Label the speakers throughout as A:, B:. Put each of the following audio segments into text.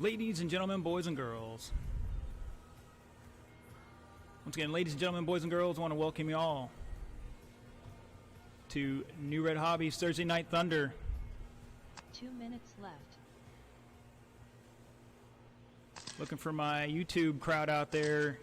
A: Ladies and gentlemen, boys and girls. Once again, ladies and gentlemen, boys and girls, I want to welcome you all to New Red Hobbies Thursday Night Thunder.
B: 2 minutes left.
A: Looking for my YouTube crowd out there.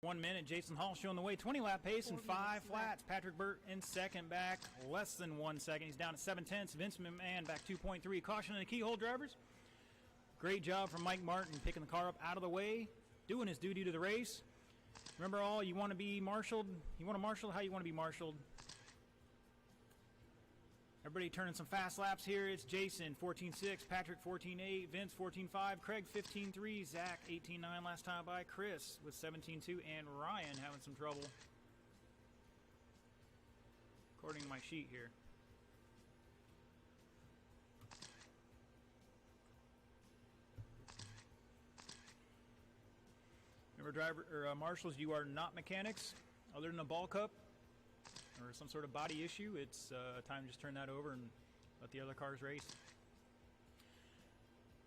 A: One minute, Jason Hall showing the way, 20-lap pace and 5 flats. Patrick Burt in second, back less than 1 second. He's down at 7/10. Vince McMahon back 2.3. Caution on the keyhole drivers. Great job from Mike Martin picking the car up out of the way, doing his duty to the race. Remember all, you want to be marshaled. You want to marshal how you want to be marshaled. Everybody turning some fast laps here. It's Jason, 14.6, Patrick, 14.8, Vince, 14.5, Craig, 15.3, Zach, 18.9 last time by, Chris with 17.2, and Ryan having some trouble, according to my sheet here. Remember, marshals, you are not mechanics. Other than the ball cup, or some sort of body issue, it's time to just turn that over and let the other cars race.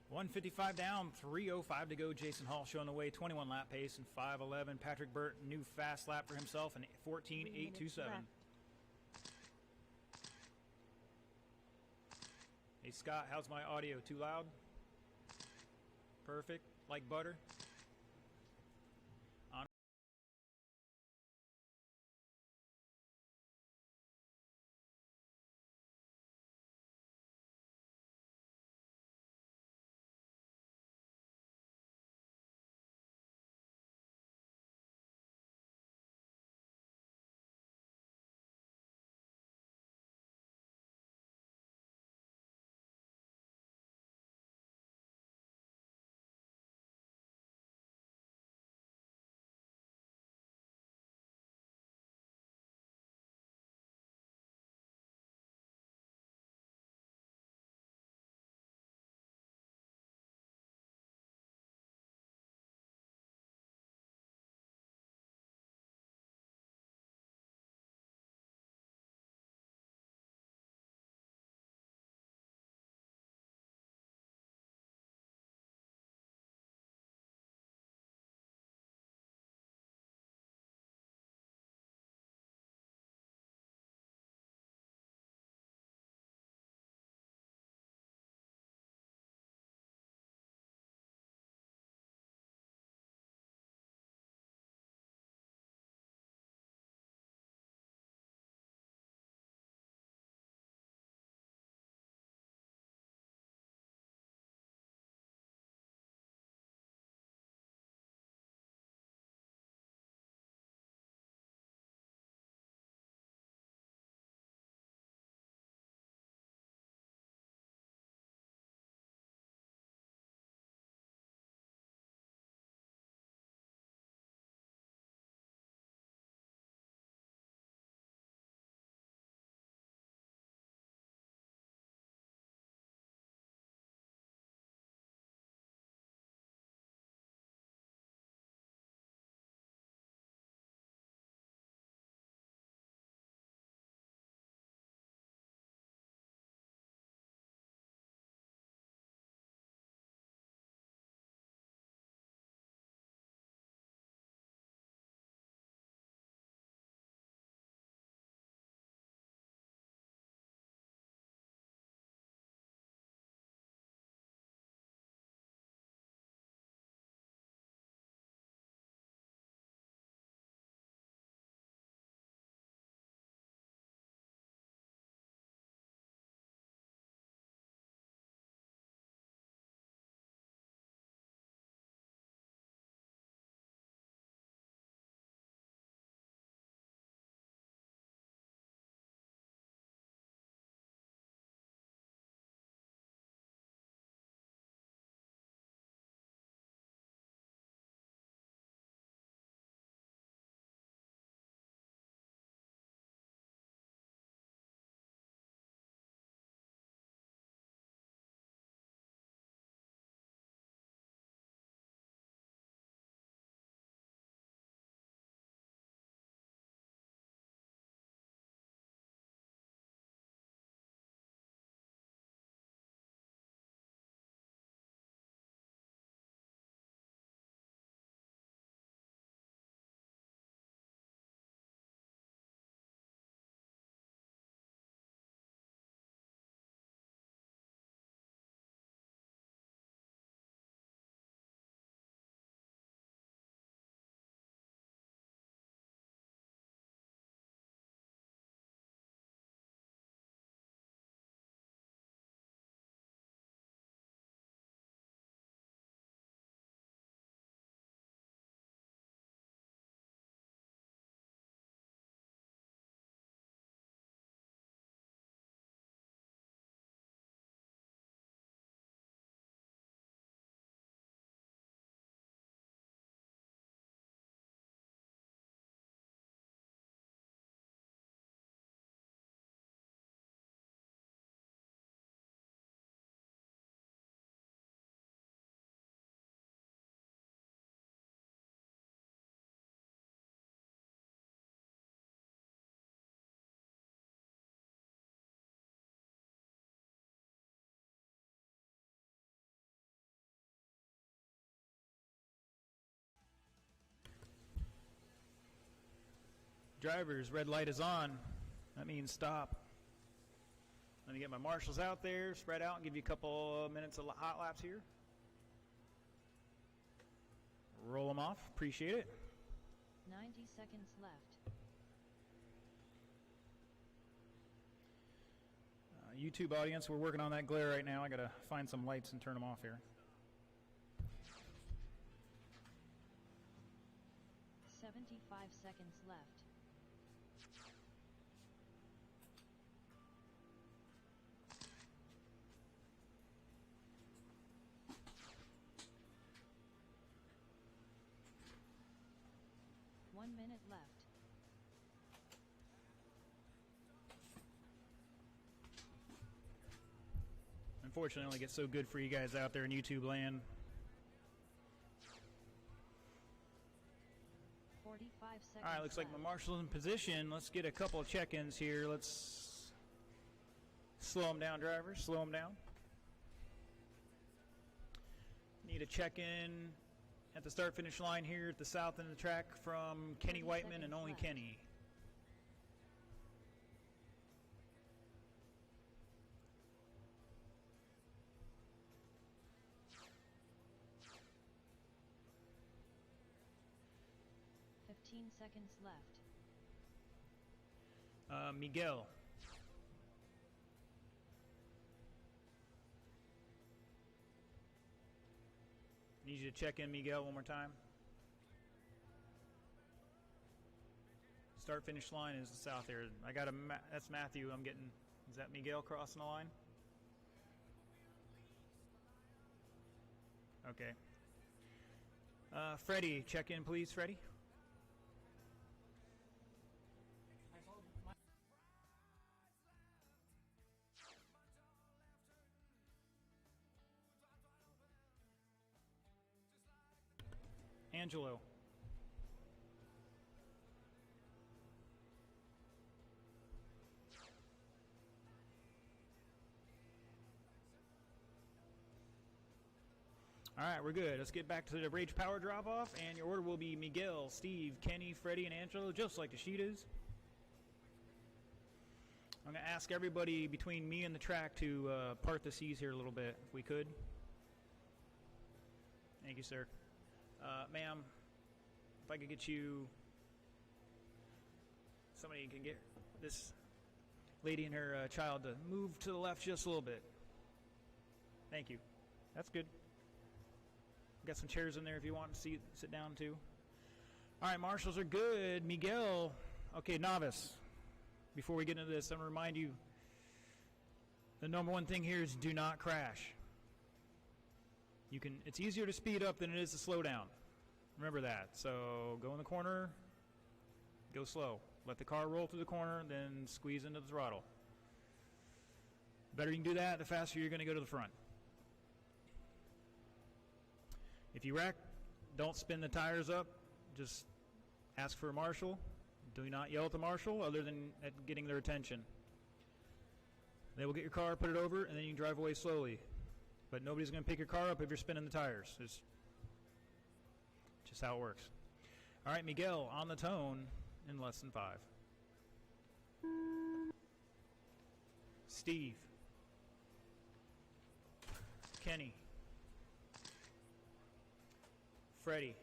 A: 155 down, 3:05 to go. Jason Hall showing the way, 21 lap pace and 5:11. Patrick Burt, new fast lap for himself, and 14:827. Hey Scott, how's my audio? Too loud? Perfect, like butter. Drivers, red light is on. That means stop. Let me get my marshals out there, spread out, and give you a couple of minutes of hot laps here. Roll them off. Appreciate it.
B: 90 seconds left.
A: YouTube audience, we're working on that glare right now. I got to find some lights and turn them off here.
B: 75 seconds left. One minute left.
A: Unfortunately, it only gets so good for you guys out there in YouTube land.
B: 45 seconds.
A: All right, looks like my marshal's in position. Let's get a couple of check-ins here. Let's slow them down, drivers. Slow them down. Need a check-in at the start-finish line here at the south end of the track from Kenny
B: 30
A: Whiteman and
B: seconds
A: only
B: left.
A: Kenny.
B: Seconds left.
A: Miguel. Need you to check in, Miguel, one more time. Start finish line is the south there. I got that's Matthew. I'm getting. Is that Miguel crossing the line? Okay. Freddie, check in, please, Freddie. Angelo. All right, we're good. Let's get back to the Rage Power drop-off, and your order will be Miguel, Steve, Kenny, Freddie, and Angelo, just like the sheet is. I'm going to ask everybody between me and the track to part the seas here a little bit, if we could. Thank you, sir. Ma'am, if I could get you, somebody can get this lady and her child to move to the left just a little bit. Thank you. That's good. Got some chairs in there if you want to sit down too. All right, marshals are good. Miguel, okay, novice. Before we get into this, I'm going to remind you, the number one thing here is do not crash. It's easier to speed up than it is to slow down. Remember that. So go in the corner, go slow. Let the car roll through the corner, then squeeze into the throttle. The better you can do that, the faster you're going to go to the front. If you wreck, don't spin the tires up. Just ask for a marshal. Do not yell at the marshal other than at getting their attention. They will get your car, put it over, and then you can drive away slowly. But nobody's going to pick your car up if you're spinning the tires. It's just how it works. All right, Miguel, on the tone in less than 5. Steve. Kenny. Freddie.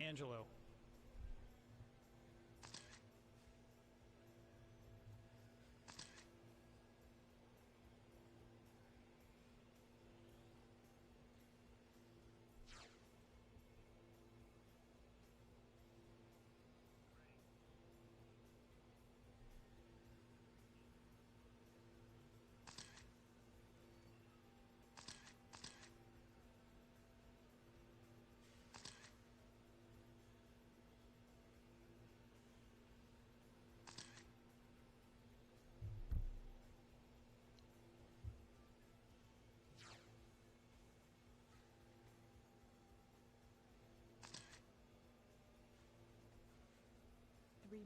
A: Angelo.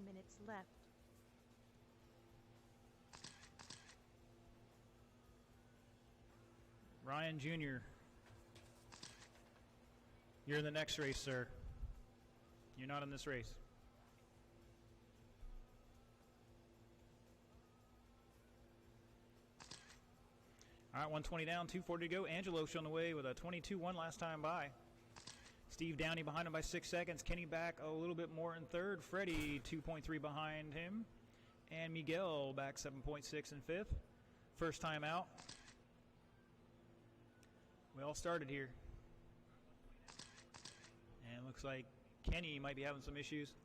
C: Minutes left.
A: Ryan Jr., you're in the next race, sir. You're not not in this race. All right, 120 down, 240 to go. Angelo showing the way with a 22-1 last time by. Steve Downey behind him by 6 seconds. Kenny back a little bit more in third. Freddie 2.3 behind him. And Miguel back 7.6 in fifth. First time out. We all started here. And it looks like Kenny might be having some issues.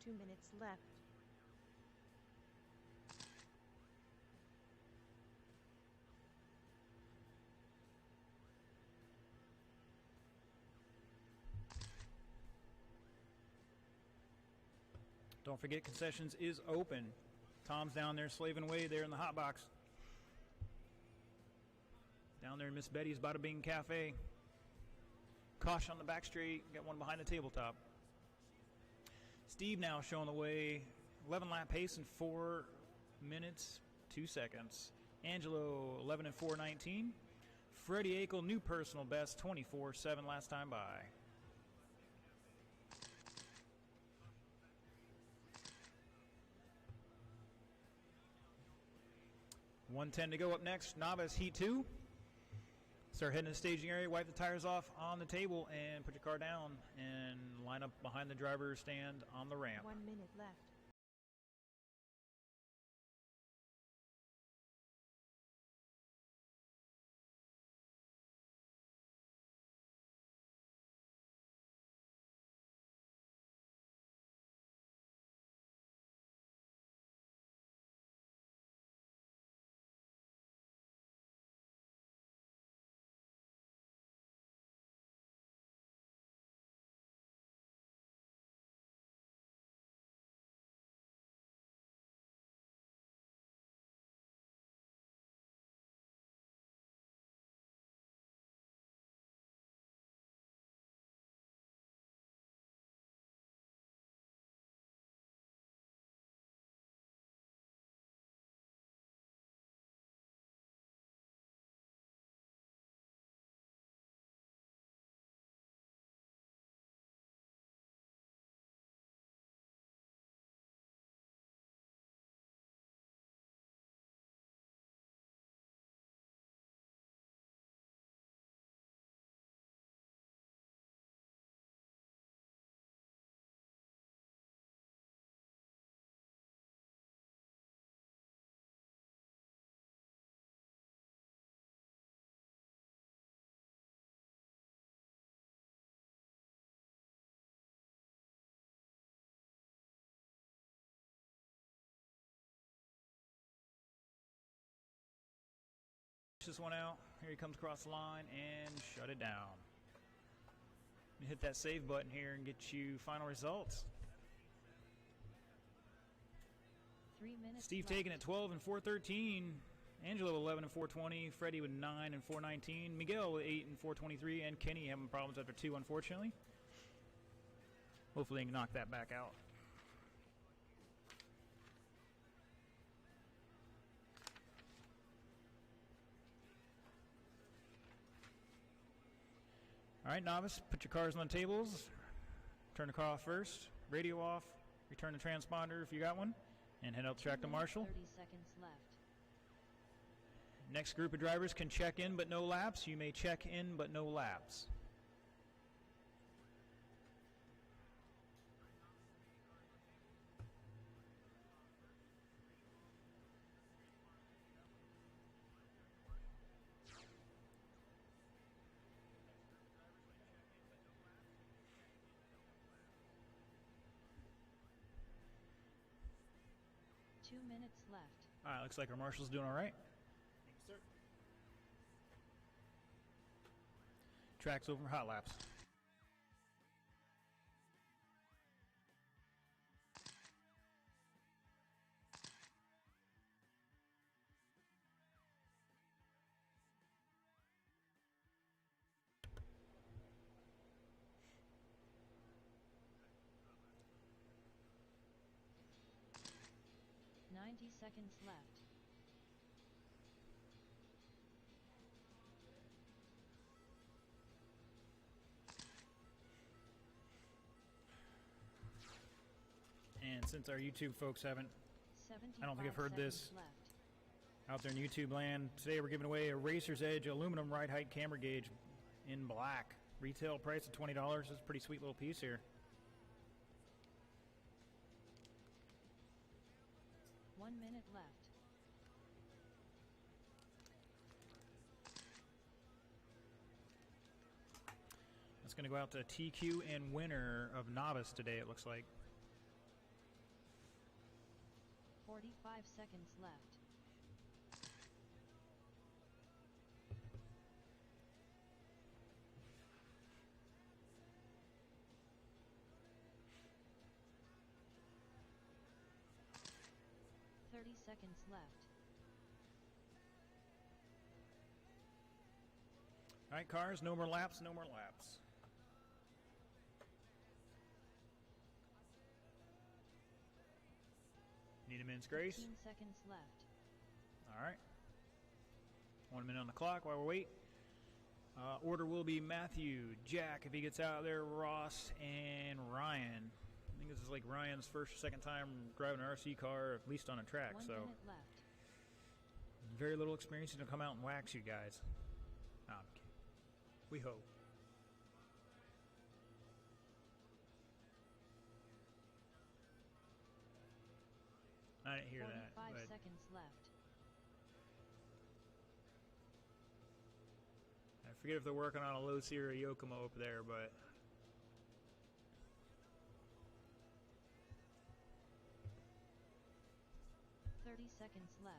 C: Minutes left.
A: Don't forget, concessions is open. Tom's down there slaving away there in the hot box. Down there in Miss Betty's Bada Bing Cafe. Caution on the back straight. Got one behind the tabletop. Steve now showing the way. 11 lap pace in 4 minutes, 2 seconds. Angelo 11 and 4:19. Freddie Akel, new personal best, 24:7 last time by. 110 to go up next. Novice Heat 2. Start heading to the staging area, wipe the tires off on the table, and put your car down and line up behind the driver's stand on the ramp.
C: 1 minute left.
A: This one out. Here he comes across the line and shut it down. You hit that save button here and get you final results.
B: 3 minutes
A: Steve
B: left.
A: taking it 12 and 4:13. Angelo 11 and 4:20. Freddie with 9 and 4:19. Miguel with 8 and 4:23. And Kenny having problems after 2, unfortunately. Hopefully he can knock that back out. All right, novice, put your cars on the tables. Turn the car off first. Radio off. Return the transponder if you got one. And head out the track to Marshall.
B: 30 seconds left.
A: Next group of drivers can check in but no laps. You may check in but no laps.
B: Two minutes left.
A: All right, looks like our marshal's doing all right. Thank you, sir. Track's over hot laps.
B: 90 seconds left.
A: And since our YouTube folks haven't
B: 75
A: I don't think I've heard
B: seconds
A: this
B: left.
A: out there in YouTube land, today we're giving away a Racer's Edge aluminum ride height camera gauge in black. Retail price of $20. This is a pretty sweet little piece here.
B: 1 minute left.
A: It's going to go out to TQ and winner of Novice today, it looks like.
B: 45 seconds left. Seconds left.
A: All right, cars, no more laps, no more laps. Need a minute's grace.
B: 15 seconds left.
A: All right. 1 minute on the clock while we wait. Order will be Matthew, Jack, if he gets out there, Ross, and Ryan. I think this is like Ryan's first or second time driving an RC car, at least on a track.
B: 1
A: so
B: minute left.
A: very little experience to come out and wax you guys. No, I'm kidding. We hope. I didn't hear that.
B: 45
A: But
B: seconds left.
A: I forget if they're working on a low Sierra Yokomo up there, but
B: 30 seconds left.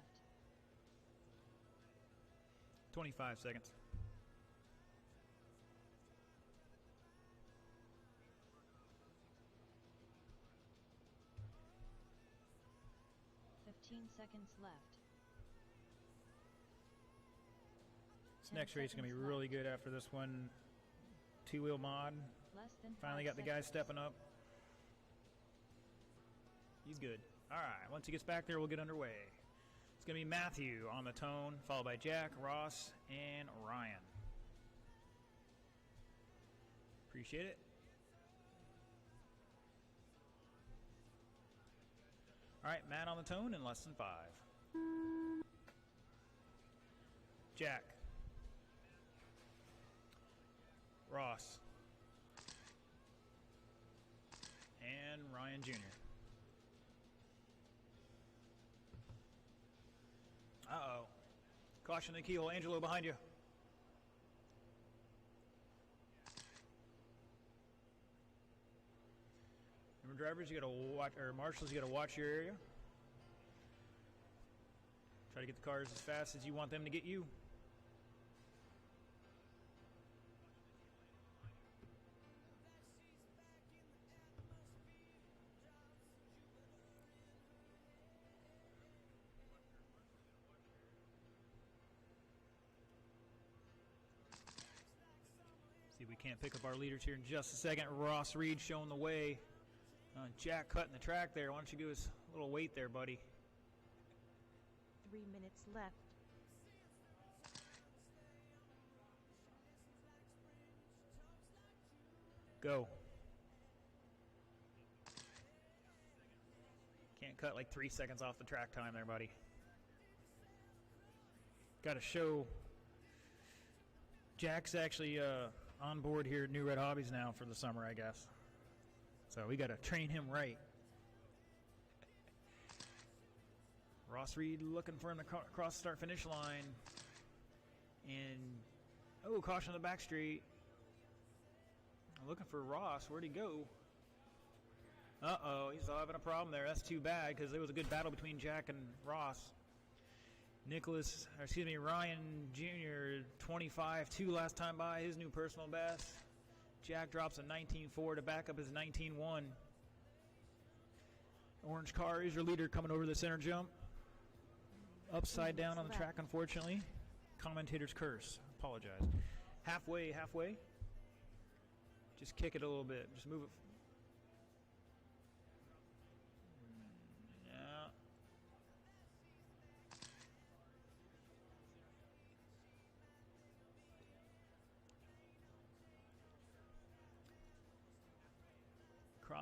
A: 25 seconds.
B: Seconds left.
A: This
B: 10
A: next race is going to be
B: seconds
A: really
B: left.
A: good after this one. Two-wheel mod.
B: Less than
A: Finally
B: 5
A: got the guy
B: seconds.
A: stepping up. He's good. All right, once he gets back there, we'll get underway. It's going to be Matthew on the tone, followed by Jack, Ross, and Ryan. Appreciate it. All right, Matt on the tone in less than 5. Jack. Ross. And Ryan Jr. Uh-oh. Caution the keyhole. Angelo behind you. Remember, drivers, you got to watch, or marshals, you got to watch your area. Try to get the cars as fast as you want them to get you. See, we can't pick up our leaders here in just a second. Ross Reed showing the way. Jack cutting the track there. Why don't you give us a little weight there, buddy?
C: 3 minutes left.
A: Go. Can't cut like 3 seconds off the track time there, buddy. Got to show Jack's actually on board here at New Red Hobbies now for the summer, I guess. So we got to train him right. Ross Reed looking for him to cross the start-finish line. And, oh, caution on the back straight. I'm looking for Ross. Where'd he go? Uh-oh, he's having a problem there. That's too bad because there was a good battle between Jack and Ross. Ryan Jr., 25-2 last time by, his new personal best. Jack drops a 19.4 to back up his 19.1. Orange car is your leader coming over the center jump. Upside down on the track, unfortunately. Commentator's curse. Apologize. Halfway. Just kick it a little bit. Just move it. Yeah.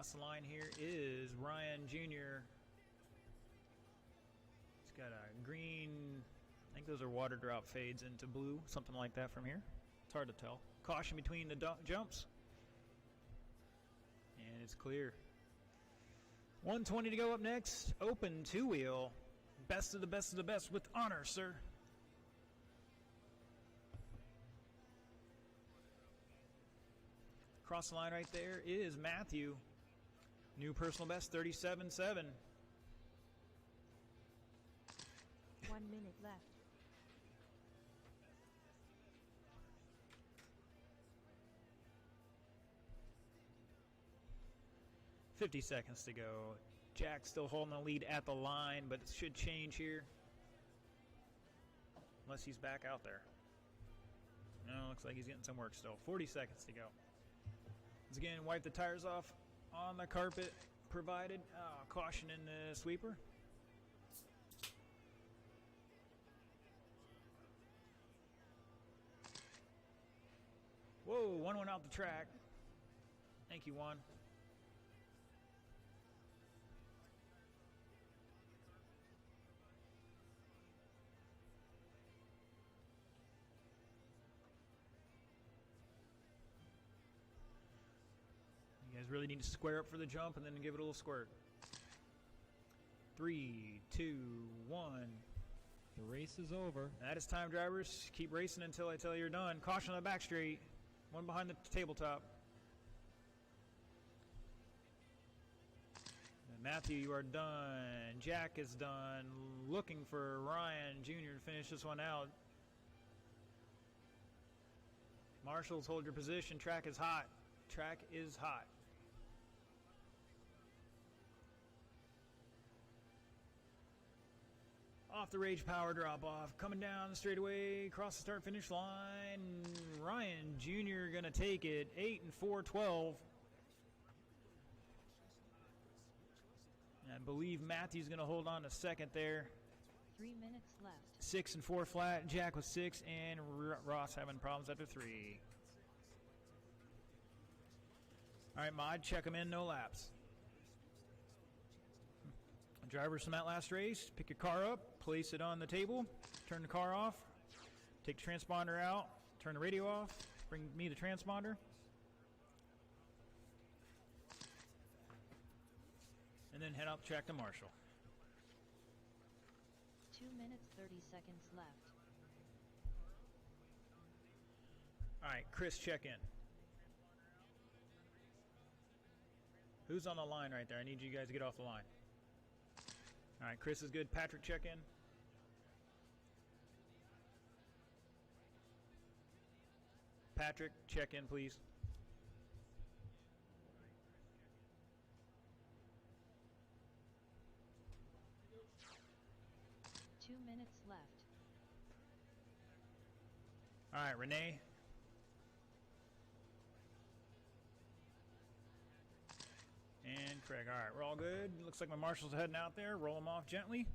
A: Across the line here is Ryan Jr. He's got a green, I think those are water drop fades into blue, something like that from here. It's hard to tell. Caution between the jumps. And it's clear. 120 to go up next. Open two-wheel. Best of the best of the best with honor, sir. Across the line right there is Matthew. New personal best, 37.7.
C: 1 minute left.
A: $50 seconds to go. Jack still holding the lead at the line, but it should change here. Unless he's back out there. No, looks like he's getting some work still. 40 seconds to go. Once again, wipe the tires off on the carpet provided. Caution in the sweeper. Whoa, one went out the track. Thank you, Juan. You guys really need to square up for the jump and then give it a little squirt. 3, 2, 1.
D: The race is over.
A: That is time, drivers. Keep racing until I tell you you're done. Caution on the back straight. One behind the tabletop. And Matthew, you are done. Jack is done. Looking for Ryan Jr. to finish this one out. Marshals, hold your position. Track is hot. Track is hot. Off the Rage Power drop off. Coming down the straightaway, across the start finish line. Ryan Jr. going to take it. 8 and 4, 12. I believe Matthew's going to hold on to second there.
B: 3 minutes left.
A: 6 and 4 flat. Jack with 6, and Ross having problems after 3. All right, Mod, check them in, no laps. Drivers from that last race, pick your car up, place it on the table, turn the car off, take the transponder out, turn the radio off, bring me the transponder. And then head out the track to Marshall.
B: 2 minutes, 30 seconds left.
A: All right, Chris, check in. Who's on the line right there? I need you guys to get off the line. All right, Chris is good. Patrick, check in. Patrick, check in, please.
B: Two minutes left.
A: All right, Renee. And Craig. All right, we're all good. Looks like my marshal's heading out there. Roll them off gently.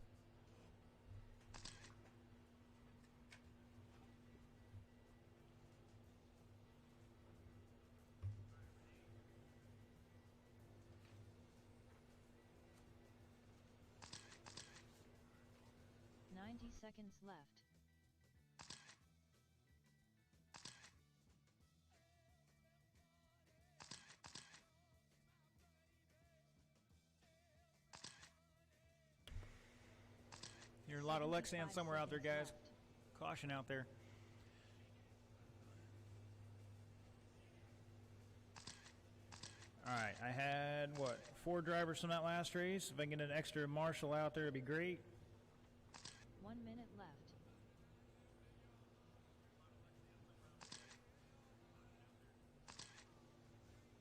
B: Seconds left.
A: You're a lot of
B: 75
A: Lexan somewhere out there,
B: seconds
A: guys.
B: left.
A: Caution out there. All right, I had, 4 drivers from that last race. If I can get an extra marshal out there, it'd be great.
B: 1 minute left.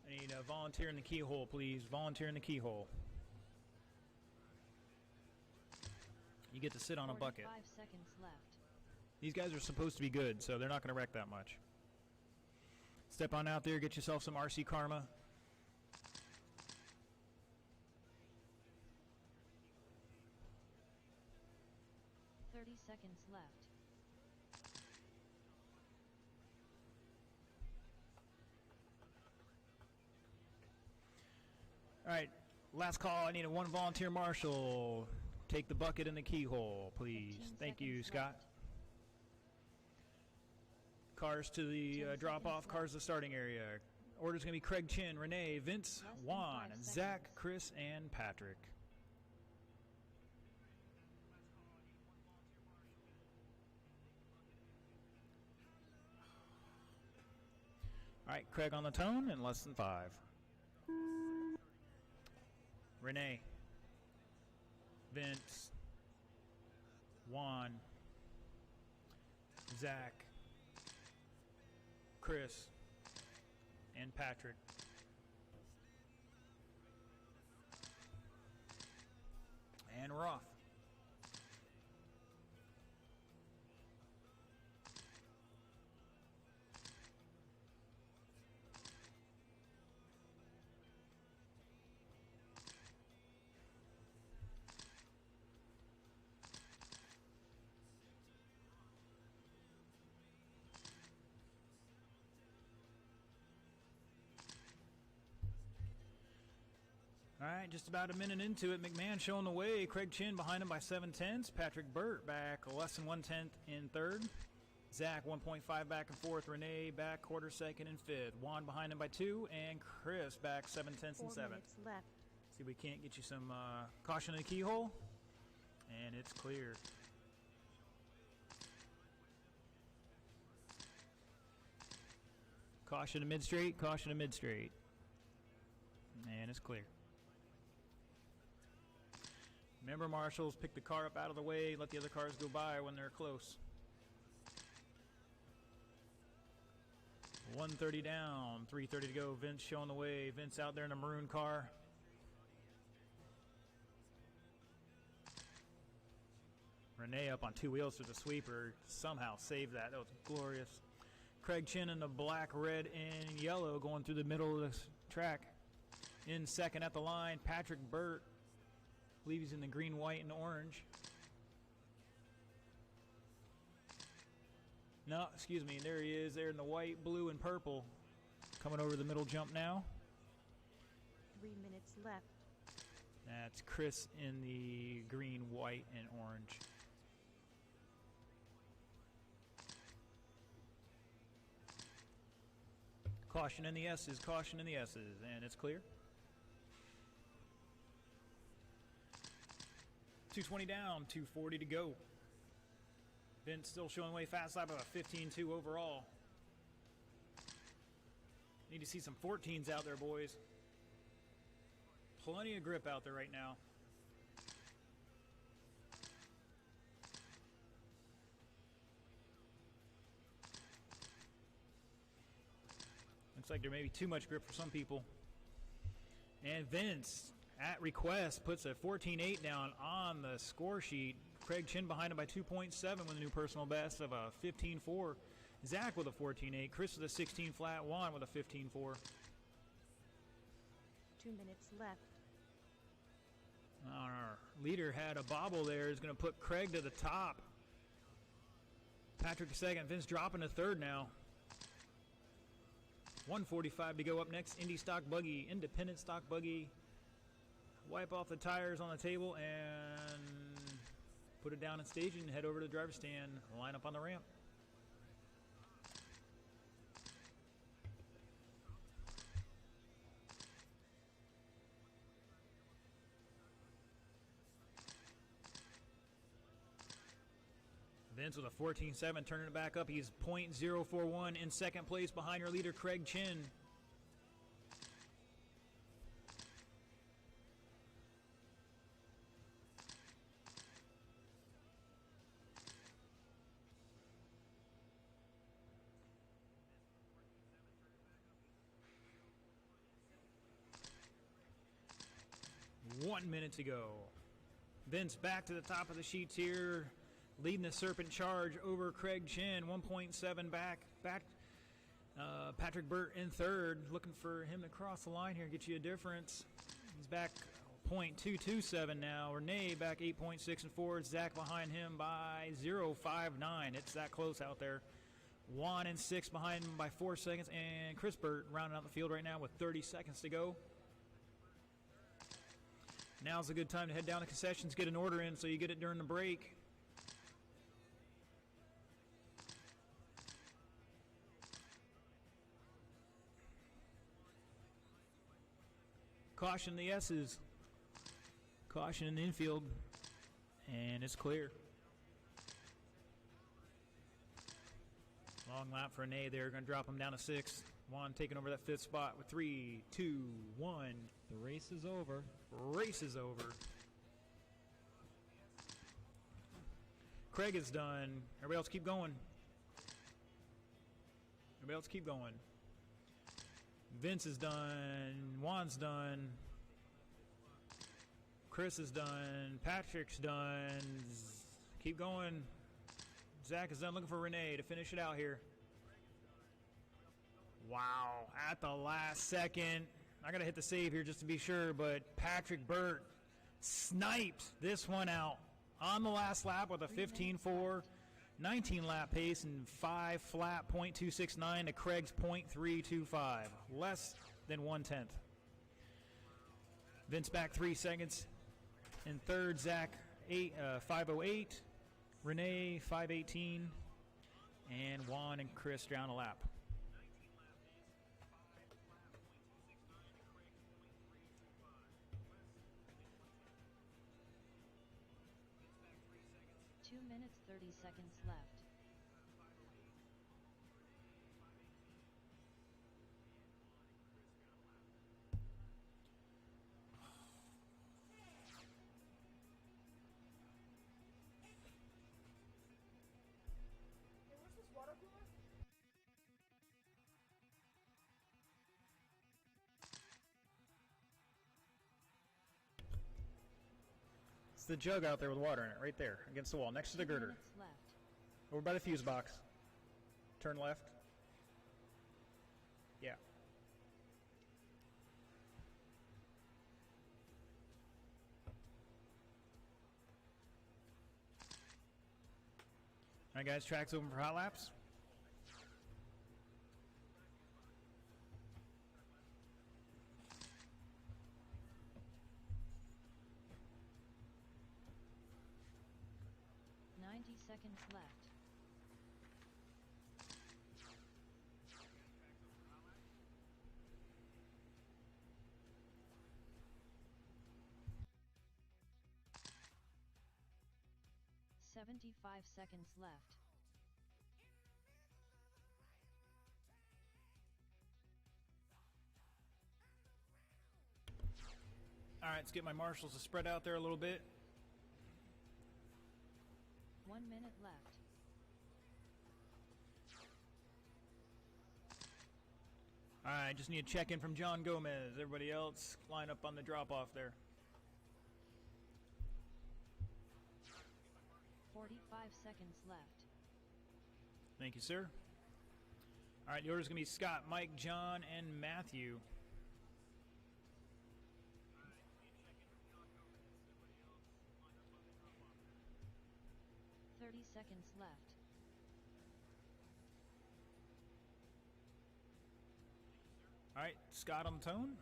A: I need a volunteer in the keyhole, please. Volunteer in the keyhole. You get to sit on a bucket.
B: 45 seconds left.
A: These guys are supposed to be good, so they're not going to wreck that much. Step on out there, get yourself some RC Karma.
B: Seconds left.
A: All right, last call. I need a one volunteer marshal. Take the bucket and the keyhole, please.
B: 15
A: Thank you,
B: seconds
A: Scott.
B: left.
A: Cars to the
B: 10
A: drop-off,
B: seconds
A: cars to the starting area. Order's going to be Craig Chin, Renee, Vince,
B: Less than
A: Juan,
B: 5
A: Zach,
B: seconds.
A: Chris, and Patrick. All right, Craig on the tone in less than 5. Renee, Vince, Juan, Zach, Chris, and Patrick. And we're off. All right, just about a minute into it. McMahon showing the way. Craig Chin behind him by 7/10. Patrick Burt back less than 1/10 in third. Zach 1.5 back and fourth. Renee back quarter second and fifth. Juan behind him by 2. And Chris back 7/10
C: 4
A: and 7th.
C: minutes left.
A: See if we can't get you some caution in the keyhole. And it's clear. Caution to mid-straight, caution to mid-straight. And it's clear. Remember, marshals, pick the car up out of the way, let the other cars go by when they're close. 130 down, 330 to go. Vince showing the way. Vince out there in a maroon car. Renee up on 2 wheels through the sweeper. Somehow saved that. That was glorious. Craig Chin in the black, red, and yellow going through the middle of the track. In second at the line, Patrick Burt. I believe he's in the green, white, and orange. No, excuse me. There he is. There in the white, blue, and purple. Coming over the middle jump now.
C: 3 minutes left.
A: That's Chris in the green, white, and orange. Caution in the S's, caution in the S's, and it's clear. 220 down, 240 to go. Vince still showing way fast lap of a 15-2 overall. Need to see some 14s out there, boys. Plenty of grip out there right now. Looks like there may be too much grip for some people. And Vince, at request, puts a 14.8 down on the score sheet. Craig Chin behind him by 2.7 with a new personal best of a 15.4. Zach with a 14.8. Chris with a 16 flat. Juan with a 15.4.
C: 2 minutes left.
A: Our leader had a bobble there. Is going to put Craig to the top. Patrick second. Vince dropping to third now. 145 to go. Up next, Indy Stock Buggy, Independent Stock Buggy. Wipe off the tires on the table and put it down in staging and head over to the driver's stand. Line up on the ramp. Vince with a 14.7, turning it back up. He's .041 in second place behind your leader, Craig Chin. One minute to go. Vince back to the top of the sheets here, leading the Serpent Charge over Craig Chin. 1.7 back. Patrick Burt in third. Looking for him to cross the line here, get you a difference. He's back .227 now. Renee back 8.6 and forward. Zach behind him by 0.59. It's that close out there. Juan in sixth behind him by 4 seconds. And Chris Burt rounding out the field right now with 30 seconds to go. Now's a good time to head down to concessions, get an order in so you get it during the break. Caution the S's. Caution in the infield. And it's clear. Long lap for an A there. Going to drop him down to 6. Juan taking over that 5th spot with 3, 2, 1.
D: The race is over.
A: Race is over. Craig is done. Everybody else keep going. Everybody else keep going. Vince is done. Juan's done. Chris is done. Patrick's done. Keep going. Zach is done. Looking for Renee to finish it out here. Wow. At the last second. I got to hit the save here just to be sure, but Patrick Burt sniped this one out on the last lap with a 15.4, 19 lap pace, and 5 flat, .269 to Craig's .325. Less than 1/10. Vince back 3 seconds. In third, Zach 5:08. Renee 5:18. And Juan and Chris down a lap.
B: Minutes 30 seconds left.
A: It's the jug out there with water in it, right there, against the wall, next to the
B: 2
A: girder.
B: minutes left.
A: Over by the fuse box. Turn left. Yeah. All right, guys, track's open for hot laps.
B: Seconds left. "75 seconds left.
A: All right, let's get my marshals to spread out there a little bit.
B: 1 minute left.
A: All right, just need a check-in from John Gomez. Everybody else, line up on the drop-off there.
B: 45 seconds left.
A: Thank you, sir. All right, the order's going to be Scott, Mike, John, and Matthew.
B: Seconds left.
A: All right, Scott on the tone.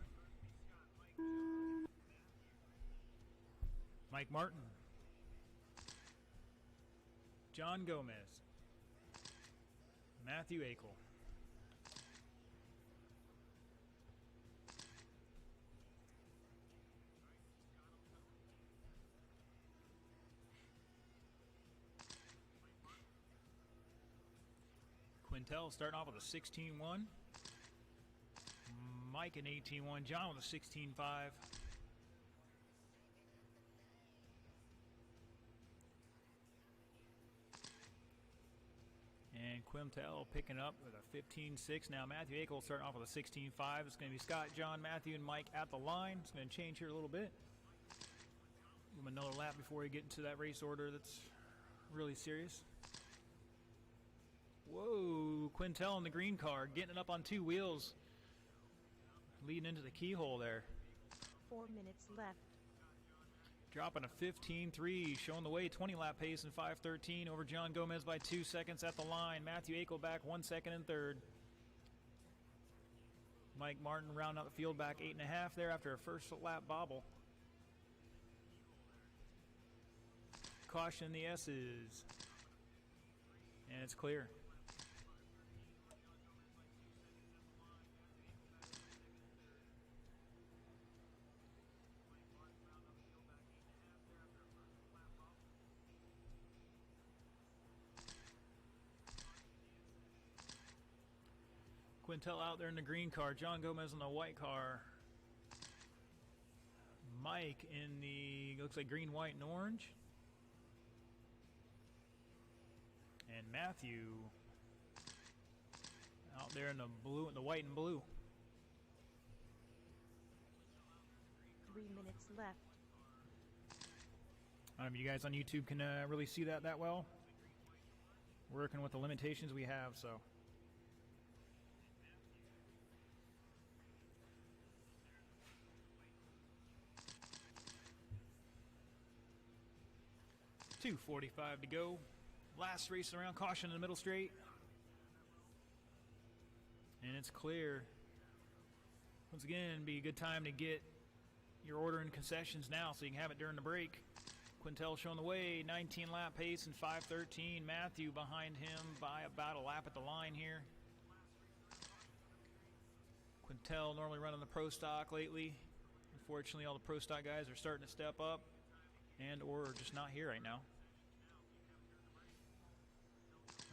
A: Mike Martin. John Gomez. Matthew Akel. Quintel starting off with a 16-1. Mike an 18-1. John with a 16-5. And Quintel picking up with a 15-6. Now Matthew Akel starting off with a 16-5. It's going to be Scott, John, Matthew, and Mike at the line. It's going to change here a little bit. Give him another lap before we get into that race order that's really serious. Whoa, Quintel in the green car, getting it up on 2 wheels. Leading into the keyhole there.
C: 4 minutes left.
A: Dropping a 15.3, showing the way, 20 lap pace and 5.13 over John Gomez by 2 seconds at the line. Matthew Akel back 1 second in third. Mike Martin rounding out the field back 8.5 there after a first lap bobble. caution in the S's. And it's clear. Quintel out there in the green car. John Gomez in the white car. Mike in the, looks like green, white, and orange. And Matthew out there in the blue, the white and blue.
C: 3 minutes left.
A: You guys on YouTube can really see that well. Working with the limitations we have, so. .245 to go. Last race around, caution in the middle straight. And it's clear. Once again, be a good time to get your order in concessions now so you can have it during the break. Quintel showing the way, 19 lap pace and 5:13. Matthew behind him by about a lap at the line here. Quintel normally running the pro stock lately. Unfortunately, all the pro stock guys are starting to step up and or are just not here right now.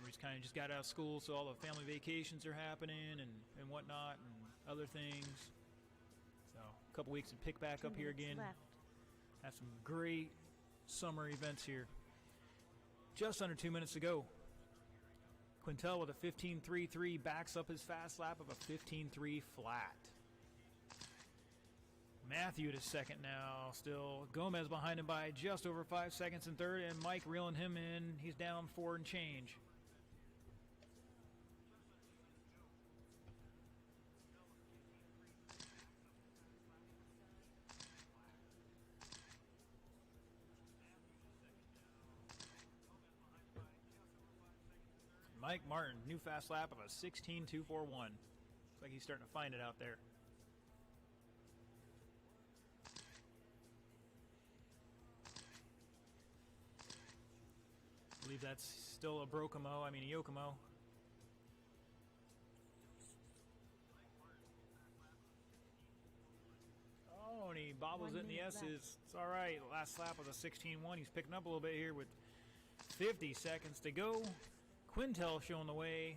A: He's kind of just got out of school, so all the family vacations are happening and whatnot and other things. So a couple weeks to pick back
C: 2
A: up here
C: minutes
A: again.
C: left.
A: Have some great summer events here. Just under 2 minutes to go. Quintel with a 15.33 backs up his fast lap of a 15.3 flat. Matthew to second now. Still Gomez behind him by just over 5 seconds in third, and Mike reeling him in. He's down 4 and change. Mike Martin, new fast lap of a 16.241. Looks like he's starting to find it out there. I believe that's still a Brokomo, I mean a Yokomo. Oh, and he bobbles
C: 1
A: it in the
C: minute
A: S's.
C: left.
A: It's all right. Last lap was a 16.1. He's picking up a little bit here with 50 seconds to go. Quintel showing the way.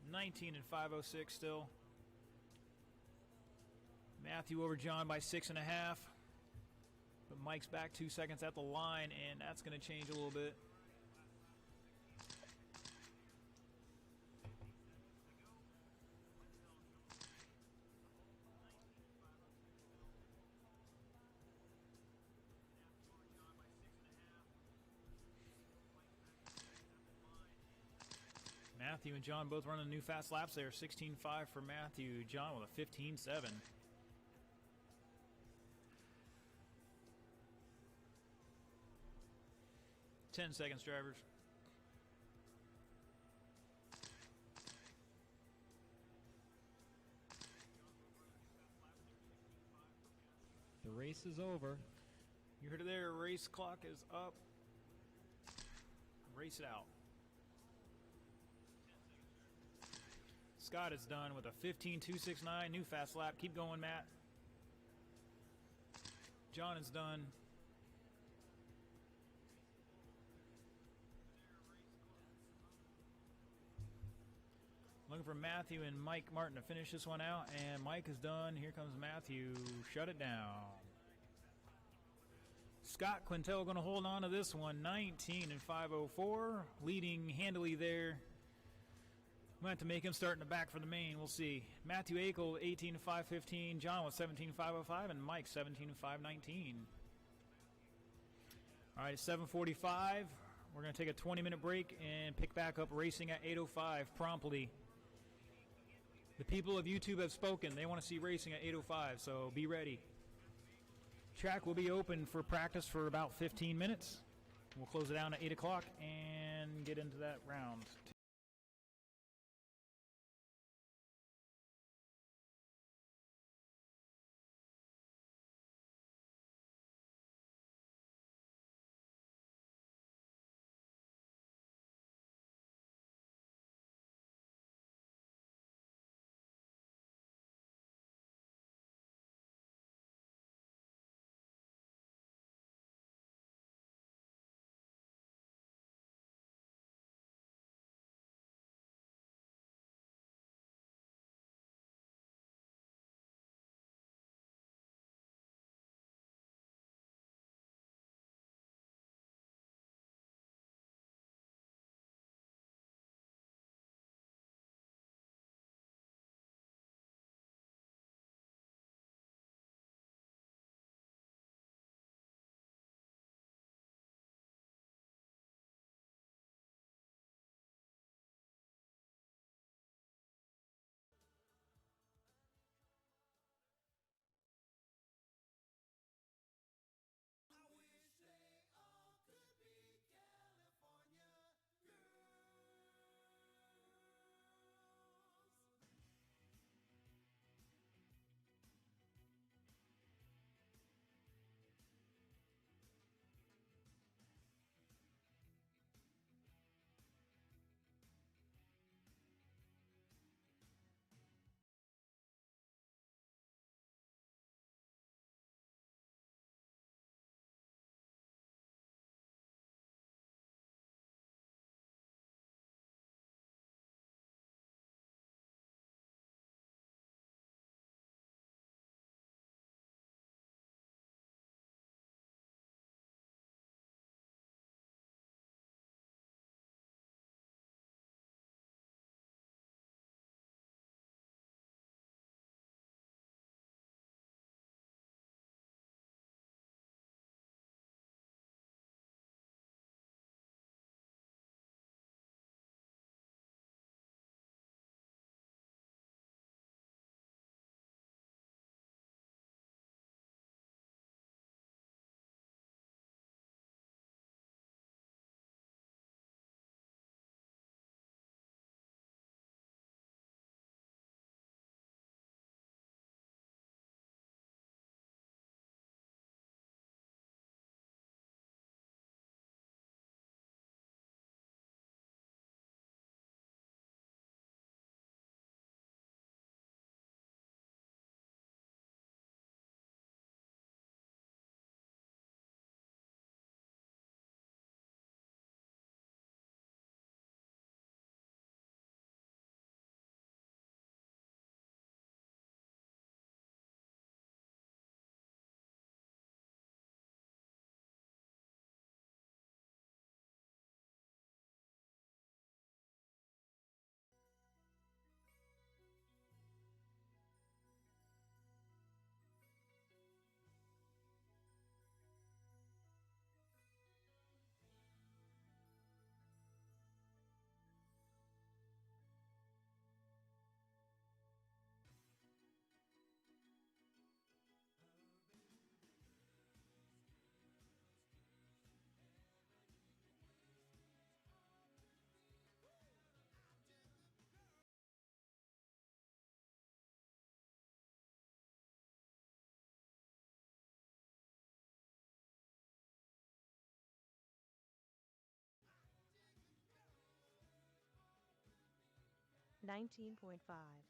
A: 19 and 5:06 still. Matthew over John by 6.5. But Mike's back 2 seconds at the line, and that's going to change a little bit. Matthew and John both running new fast laps there. 16.5 for Matthew. John with a 15.7. Ten seconds, drivers.
D: The race is over.
A: You heard it there. Race clock is up. Race it out. Scott is done with a 15.269. New fast lap. Keep going, Matt. John is done. Looking for Matthew and Mike Martin to finish this one out. And Mike is done. Here comes Matthew. Shut it down. Scott Quintel going to hold on to this one. 19 and 5:04. Leading handily there. We'll have to make him start in the back for the main. We'll see. Matthew Akel, 18 and 5:15. John with 17 and 5:05. And Mike, 17 and 5:19. All right, it's 7:45. We're going to take a 20-minute break and pick back up racing at 8:05 promptly. The people of YouTube have spoken. They want to see racing at 8:05, so be ready. Track will be open for practice for about 15 minutes. We'll close it down at 8 o'clock and get into that round.
C: 19.5.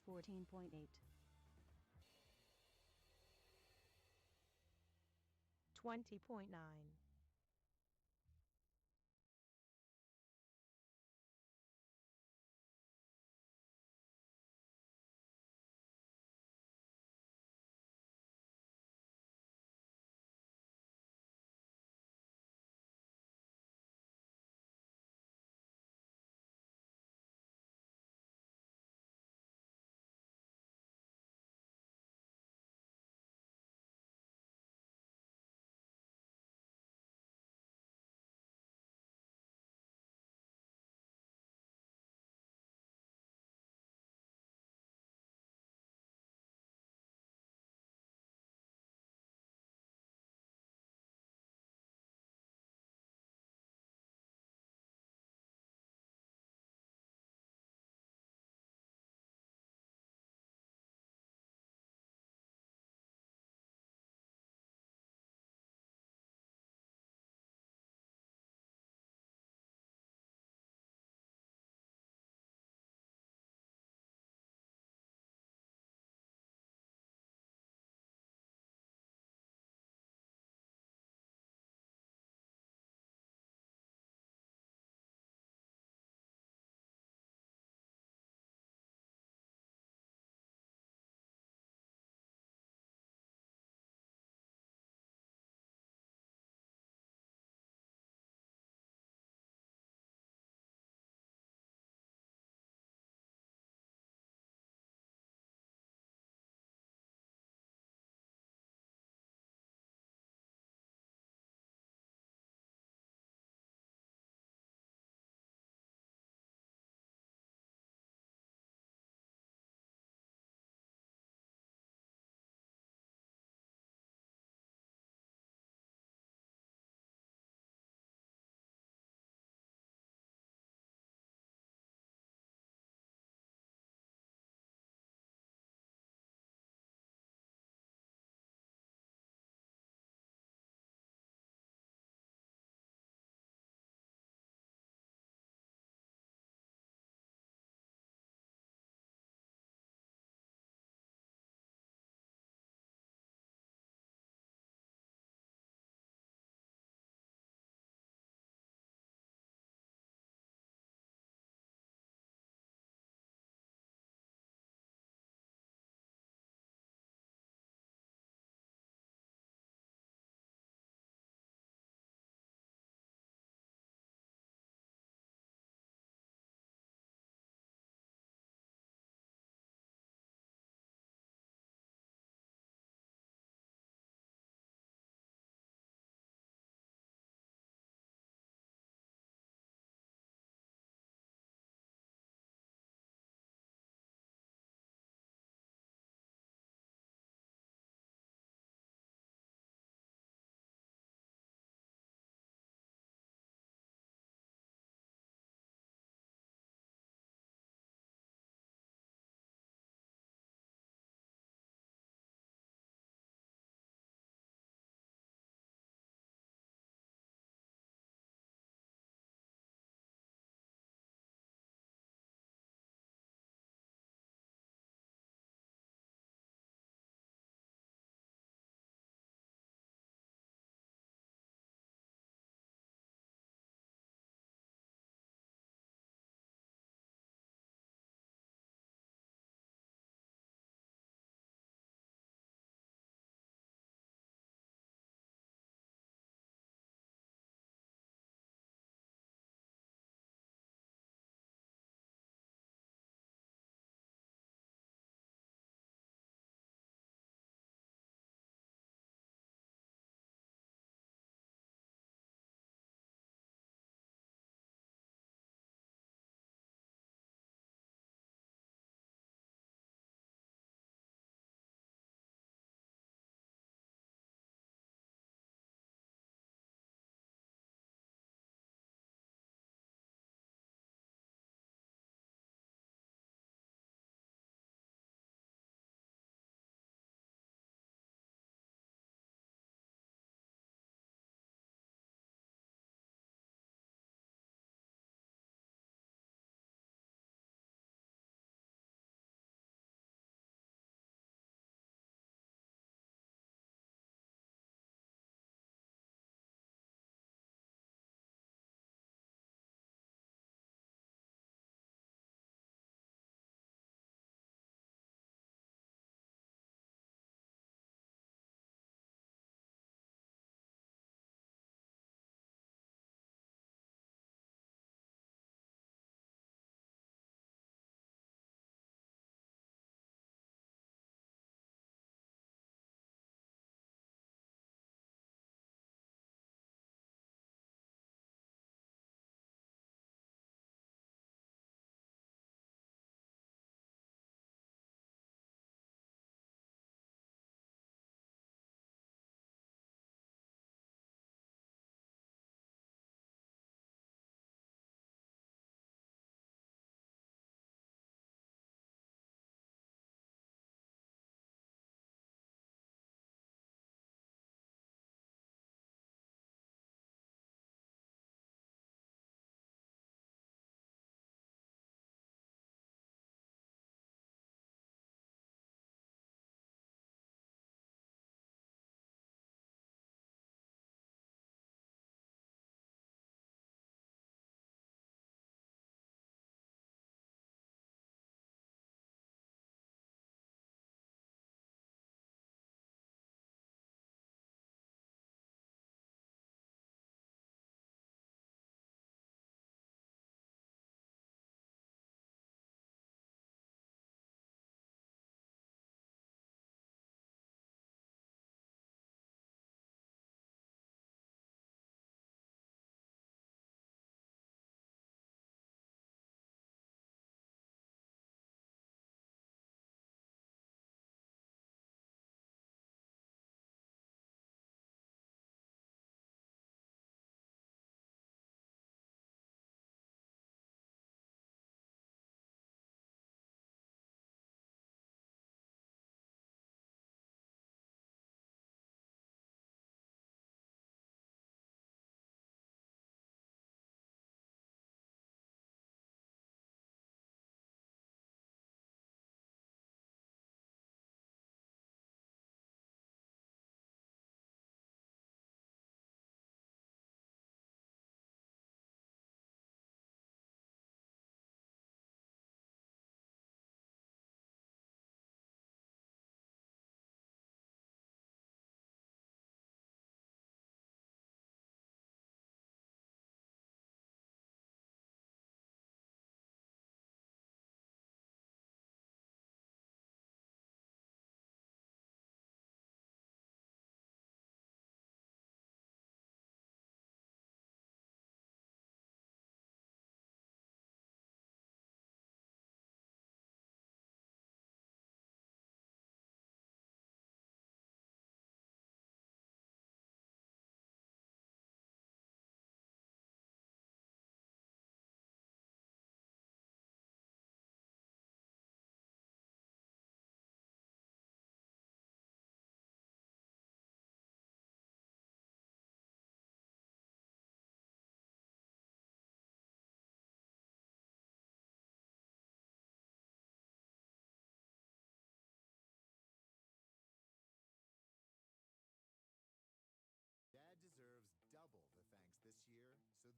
C: $14.8. 20.9.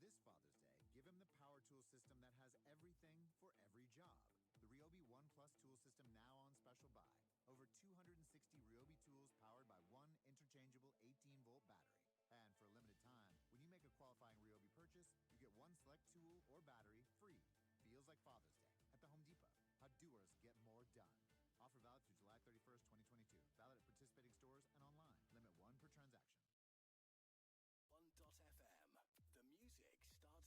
E: This Father's Day, give him the power tool system that has everything for every job. The Ryobi One Plus tool system now on special buy. Over 260 Ryobi tools powered by one interchangeable 18-volt battery. And for a limited time, when you make a qualifying Ryobi purchase, you get one select tool or battery free. Feels like Father's Day at the Home Depot. How doers get more done. Offer valid through July 31st, 2022. Valid at participating stores and online. Limit 1 per transaction.
F: 1.fm. The music starts here.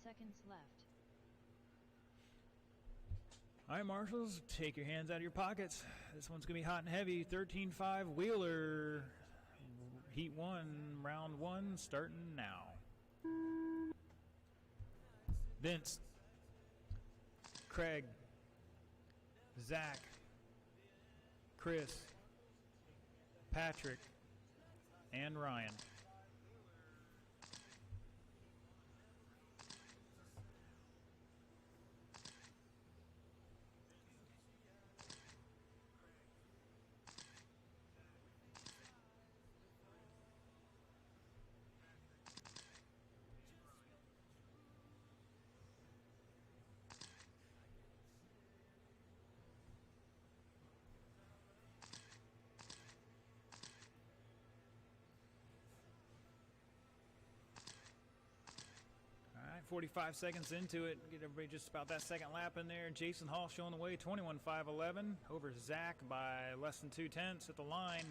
B: seconds left.
A: All right, marshals, take your hands out of your pockets. This one's going to be hot and heavy. 13-5 Wheeler. Heat 1, round 1, starting now. Vince, Craig, Zach, Chris, Patrick, and Ryan. All right, 45 seconds into it. Get everybody just about that second lap in there. Jason Hall showing the way, 21.511 over Zach by less than 0.2 at the line.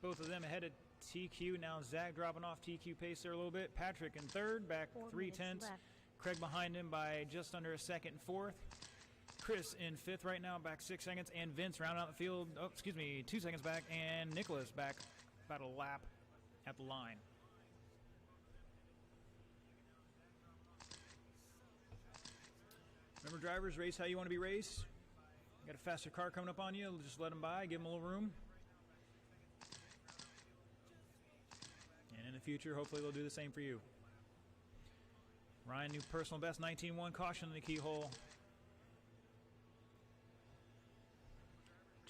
A: Both of them ahead of TQ. Now Zach dropping off TQ pace there a little bit. Patrick in third, back
C: 4
A: 0.3.
C: minutes left.
A: Craig behind him by just under a second in fourth. Chris in fifth right now, back 6 seconds. And Vince rounding out the field, 2 seconds back. And Nicholas back about a lap at the line. Remember, drivers, race how you want to be raced. Got a faster car coming up on you, just let them by, give them a little room. And in the future, hopefully they'll do the same for you. Ryan, new personal best, 19.1, caution in the keyhole.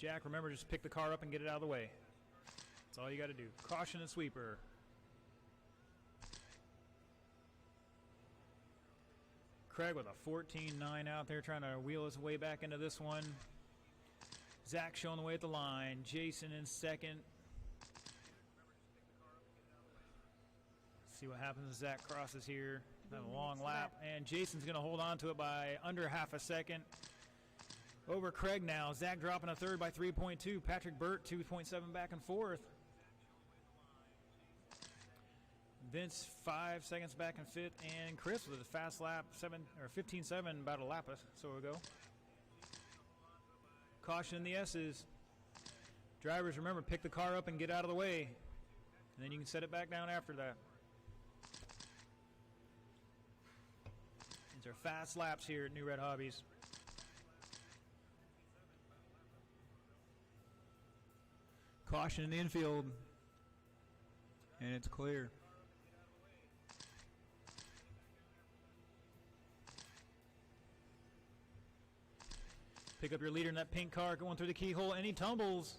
A: Jack, remember, just pick the car up and get it out of the way. That's all you got to do. Caution and sweeper. Craig with a 14.9 out there trying to wheel his way back into this one. Zach showing the way at the line. Jason in second. See what happens as Zach crosses here. Have a long lap. And Jason's going to hold on to it by under half a second. Over Craig now. Zach dropping a third by 3.2. Patrick Burt 2.7 back and forth. Vince 5 seconds back in fifth, and Chris with a fast lap, 15.7, about a lap or so ago. Caution in the S's. Drivers, remember, pick the car up and get out of the way, and then you can set it back down after that. These are fast laps here at New Red Hobbies. Caution in the infield, and it's clear. Pick up your leader in that pink car going through the keyhole, and he tumbles.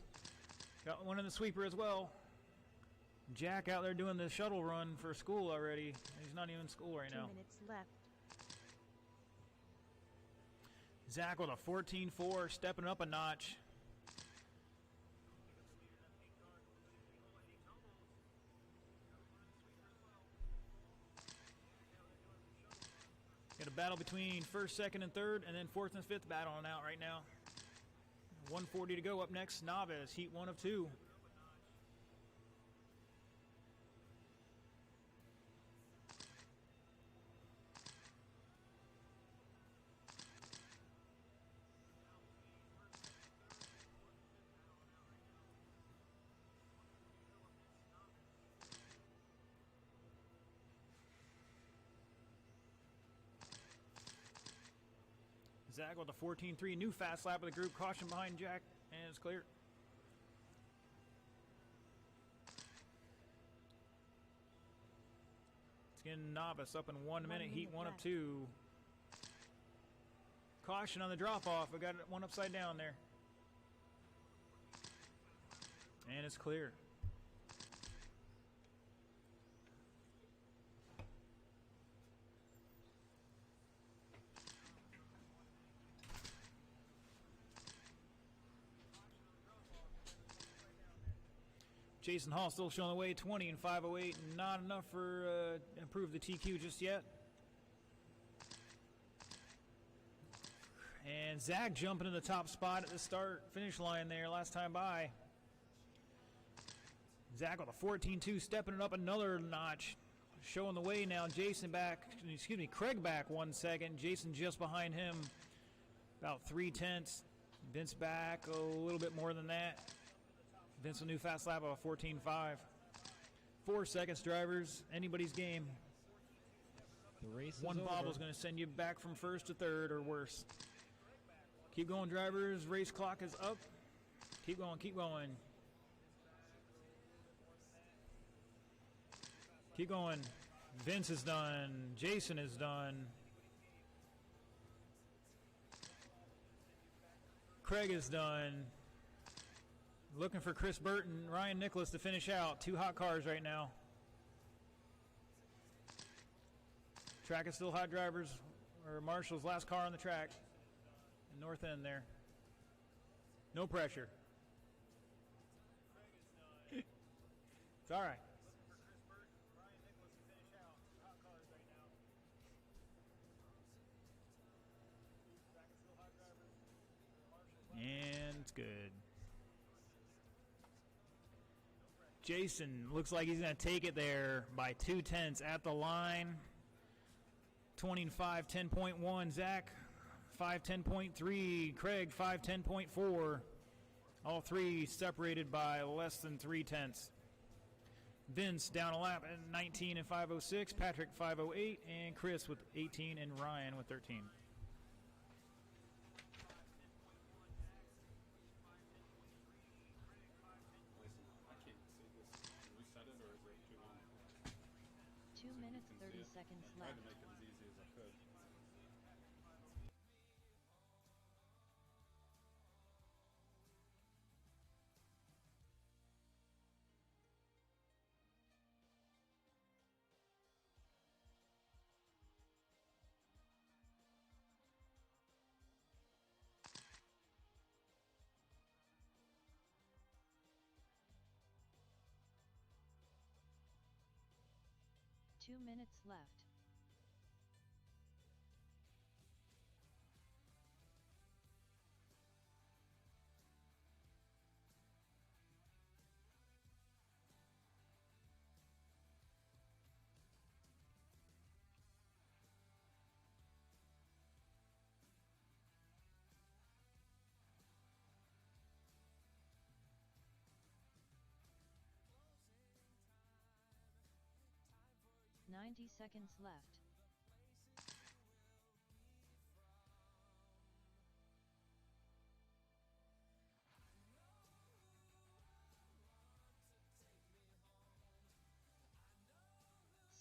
A: Got one in the sweeper as well. Jack out there doing the shuttle run for school already. He's not even in school right
C: 2
A: now.
C: minutes left.
A: Zach with a 14.4, stepping up a notch. Got a battle between first, second, and third, and then fourth and fifth battling out right now. 140 to go. Up next, Naves, heat 1 of 2. Zach with a 14.3, new fast lap of the group. Caution behind Jack, and it's clear. It's getting Naves up in 1 minute, heat 1 of 2. Caution on the drop-off. We got one upside down there. And it's clear. Jason Hall still showing the way, 20 and 5.08. Not enough for improve the TQ just yet. And Zach jumping in the top spot at the start-finish line there last time by. Zach with a 14.2, stepping it up another notch. showing the way now. Craig back 1 second. Jason just behind him, about 3/10. Vince back a little bit more than that. Vince a new fast lap of 14.5. 4 seconds, drivers. Anybody's game.
D: The race is
A: One
D: over.
A: bobble's going to send you back from first to third or worse. Keep going, drivers. Race clock is up. Keep going, keep going. Keep going. Vince is done. Jason is done. Craig is done. Looking for Chris Burton, Ryan Nicholas to finish out. 2 hot cars right now. Track is still hot, drivers. Or Marshall's last car on the track. In north end there. No pressure. It's all right. And it's good. Jason looks like he's going to take it there by 2/10 at the line. 25 10.1. Zach 5:10.3. Craig 5:10.4. All three separated by less than 3/10. Vince down a lap at 19 and 5:06. Patrick 5:08, and Chris with 18, and Ryan with 13.
F: I can't see this. Can we set it or is it too long?
B: 2 minutes, 30 seconds
F: I tried
B: left.
F: to make it as easy as I could.
B: 2 minutes left. Ninety seconds left.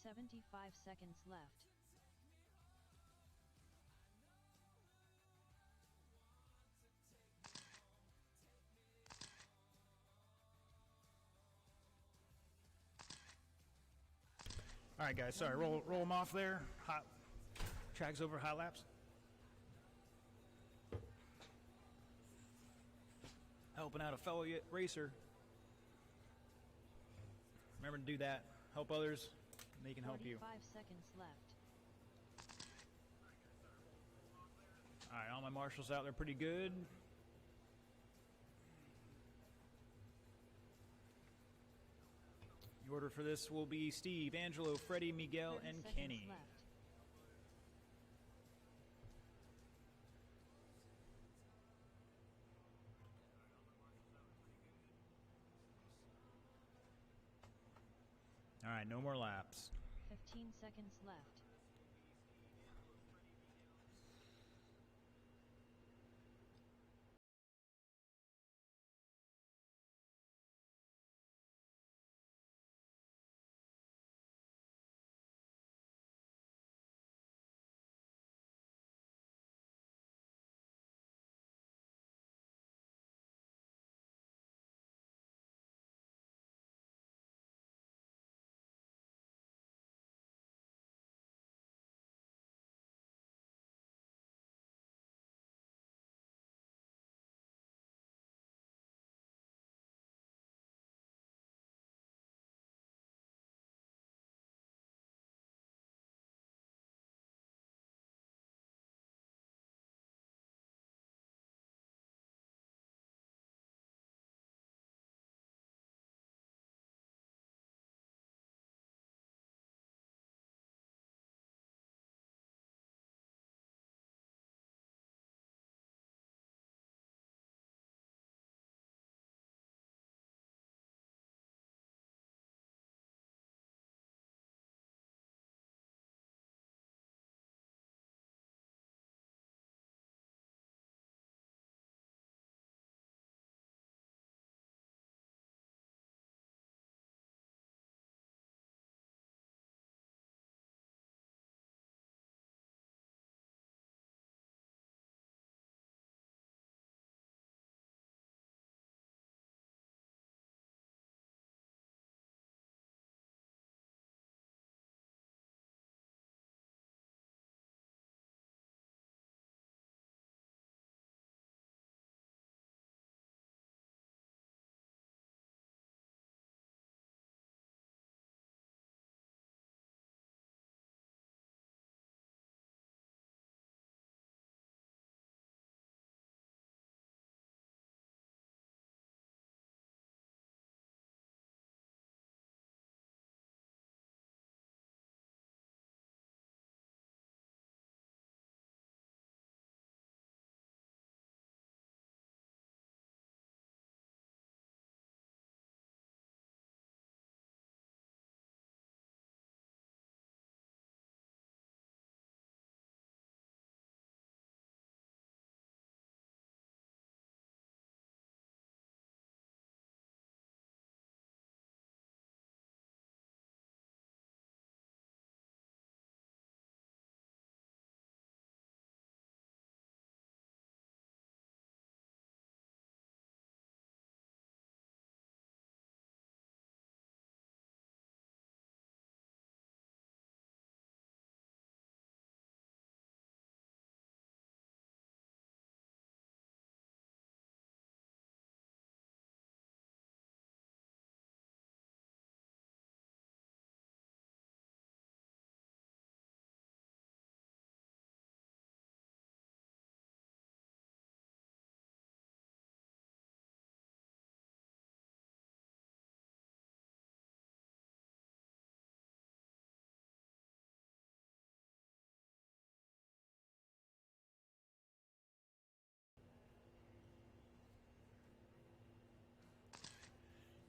B: $75 seconds left.
A: All right, guys. Sorry, roll them off there. Hot tracks over hot laps. Helping out a fellow racer. Remember to do that. Help others. They can help you.
B: 45 seconds left.
A: All right, all my marshals out there pretty good. The order for this will be Steve, Angelo, Freddie, Miguel,
B: 30
A: and
B: seconds
A: Kenny.
B: left.
A: All right, no more laps.
B: 15 seconds left.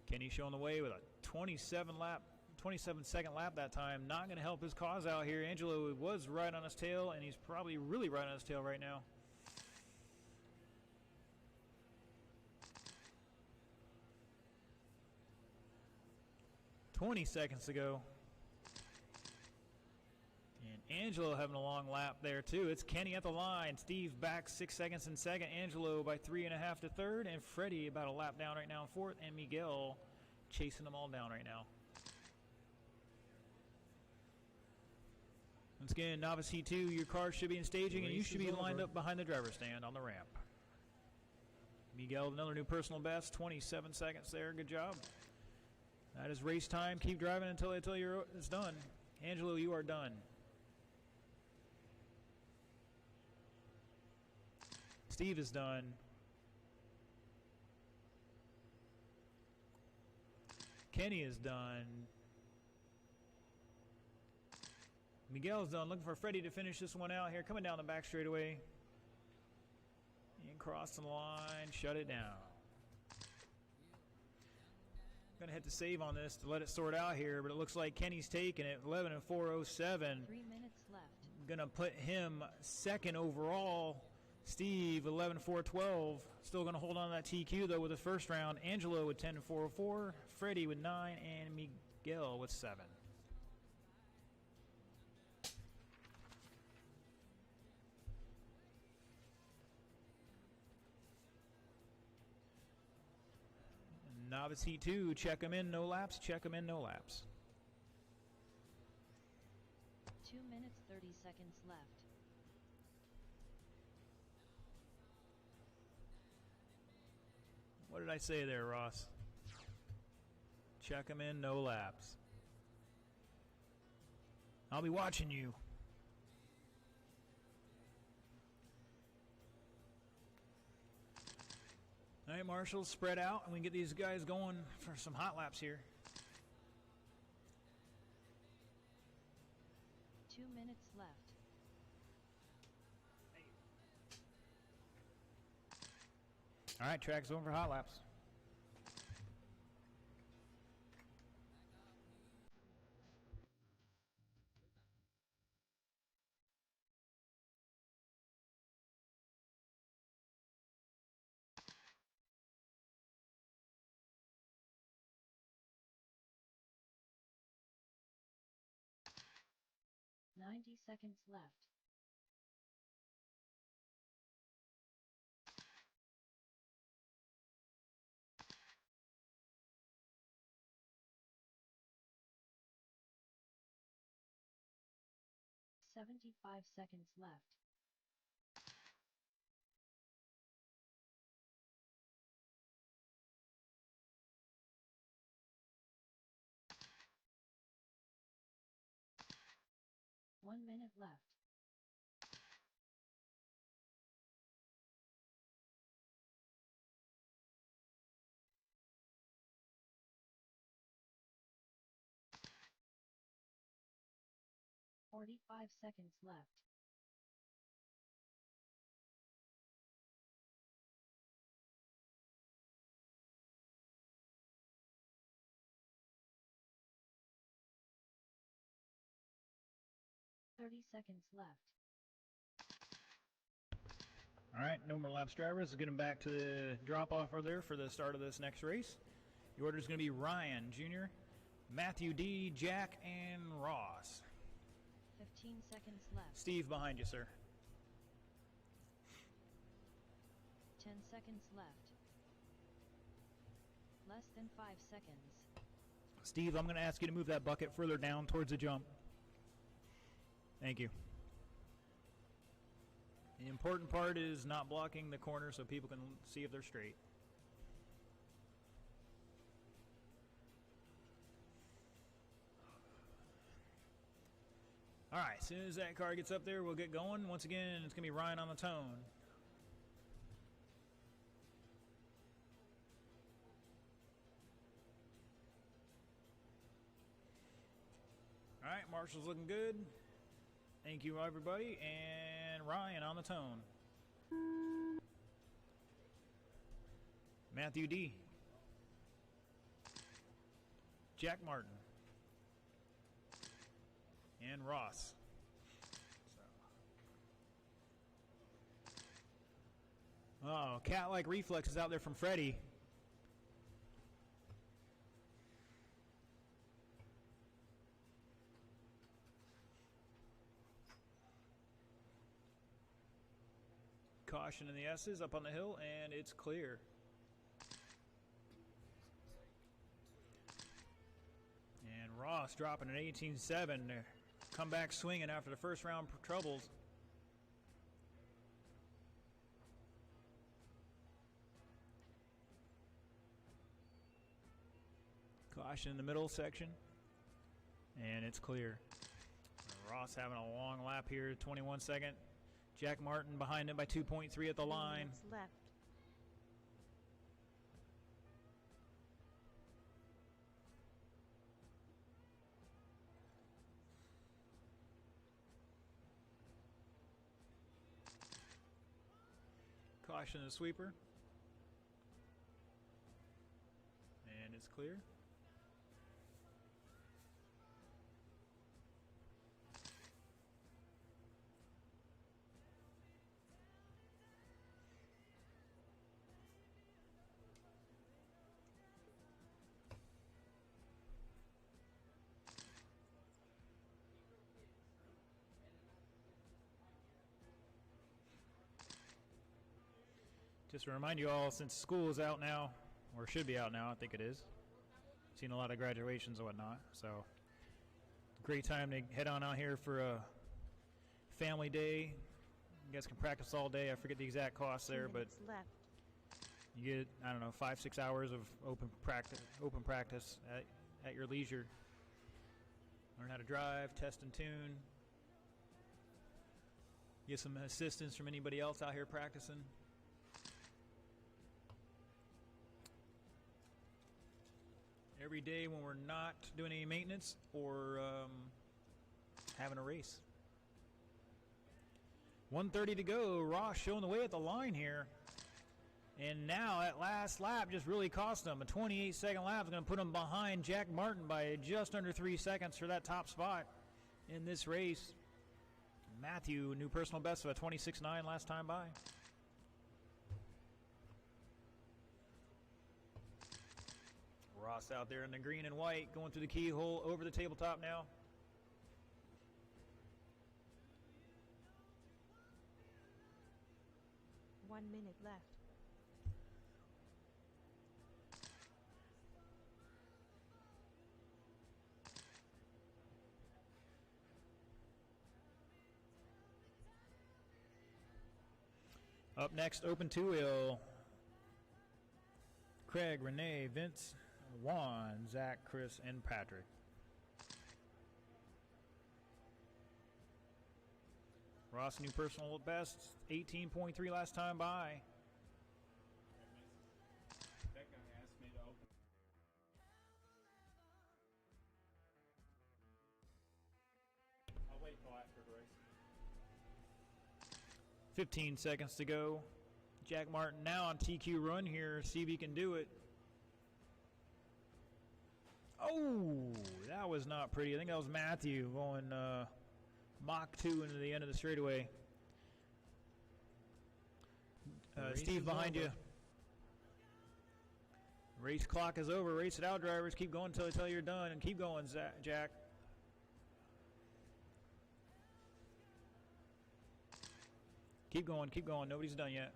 A: Kenny showing the way with a 27 second lap that time. Not going to help his cause out here. Angelo was right on his tail, and he's probably really right on his tail right now. "20 seconds to go. And Angelo having a long lap there too. It's Kenny at the line. Steve back 6 seconds in second. Angelo by 3.5 to third. And Freddie about a lap down right now in fourth. And Miguel chasing them all down right now. Once again, Novice Heat 2, your car should be in staging, and you should be lined up behind the driver's stand on the ramp. Miguel, another new personal best, 27 seconds there. Good job. That is race time. Keep driving until they tell you it's done. Angelo, you are done. Steve is done. Kenny is done. Miguel's done. Looking for Freddie to finish this one out here. Coming down the back straightaway. And crossing the line. Shut it down. Going to hit the save on this to let it sort out here, but it looks like Kenny's taking it. 11 and 407.
B: 3 minutes left.
A: Going to put him second overall. Steve, 11 412. Still going to hold on to that TQ, though, with the first round. Angelo with 10 404. Freddie with 9. And Miguel with 7. Novice Heat 2, check them in, no laps, check them in, no laps.
B: 2 minutes 30 seconds left.
A: What did I say there, Ross? Check them in, no laps. I'll be watching you. All right, Marshall, spread out, and we can get these guys going for some hot laps here.
B: 2 minutes left.
A: All right, track's going for hot laps.
B: Ninety seconds left. $75 seconds left. One minute left. $45 seconds left. $30 seconds left.
A: All right, no more laps, drivers. Let's get them back to the drop-off over there for the start of this next race. The order is going to be Ryan Jr., Matthew D., Jack, and Ross.
B: 15 seconds left.
A: Steve, behind you, sir.
B: 10 seconds left. Less than 5 seconds.
A: Steve, I'm going to ask you to move that bucket further down towards the jump. Thank you. The important part is not blocking the corner so people can see if they're straight. All right, as soon as that car gets up there, we'll get going. Once again, it's going to be Ryan on the tone. All right, Marshall's looking good. Thank you, everybody. And Ryan on the tone. Matthew D. Jack Martin, and Ross. Oh, cat-like reflexes out there from Freddie. Caution in the S's up on the hill, and it's clear. And Ross dropping an 18-7. Come back swinging after the first round troubles. Caution in the middle section, and it's clear. Ross having a long lap here, 21 second. Jack Martin behind him by 2.3 at the
C: 3
A: line.
C: minutes left.
A: Caution the sweeper, and it's clear. Just to remind you all, since school is out now, or should be out now, I think it is. Seen a lot of graduations and whatnot, so great time to head on out here for a family day. You guys can practice all day. I forget the exact cost
C: 2
A: there, but
C: minutes left.
A: you get, I don't know, 5-6 hours of open practice at your leisure. Learn how to drive, test and tune. Get some assistance from anybody else out here practicing. Every day when we're not doing any maintenance or having a race. 1:30 to go. Ross showing the way at the line here. And now that last lap just really cost him. A 28-second lap is going to put him behind Jack Martin by just under 3 seconds for that top spot in this race. Matthew, new personal best of a 26.9 last time by. Ross out there in the green and white, going through the keyhole over the tabletop now.
C: One minute left.
A: Up next, open two-wheel. Craig, Renee, Vince, Juan, Zach, Chris, and Patrick. Ross, new personal best, 18.3 last time by.
F: That guy asked me to open. I'll wait till after the race.
A: 15 seconds to go. Jack Martin now on TQ run here. See if he can do it. Oh, that was not pretty. I think that was Matthew going Mach 2 into the end of the straightaway. Steve behind you. Race clock is over. Race it out, drivers. Keep going until they tell you you're done. And keep going, Jack. Keep going, keep going. Nobody's done yet.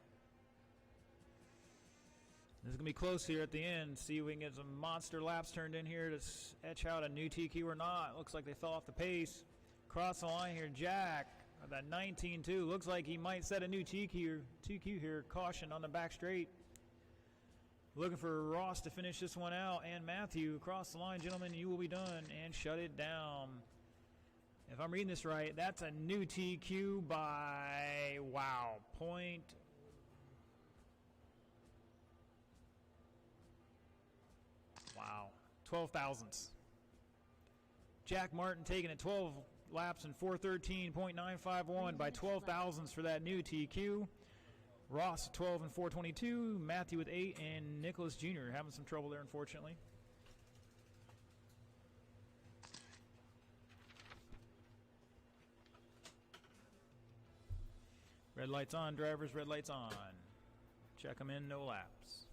A: This is going to be close here at the end. See if we can get some monster laps turned in here to etch out a new TQ or not. Looks like they fell off the pace. Cross the line here, Jack. That 19-2. Looks like he might set a new TQ here. Caution on the back straight. Looking for Ross to finish this one out. And Matthew, across the line, gentlemen, you will be done. And shut it down. If I'm reading this right, that's a new TQ by, wow, point. Wow, 12 thousandths. Jack Martin taking it 12 laps in 4:13.951 by 12 thousandths for that new TQ. Ross 12 and 4:22. Matthew with 8, and Nicholas Jr. having some trouble there, unfortunately. Red lights on, drivers, red lights on. Check them in, no laps.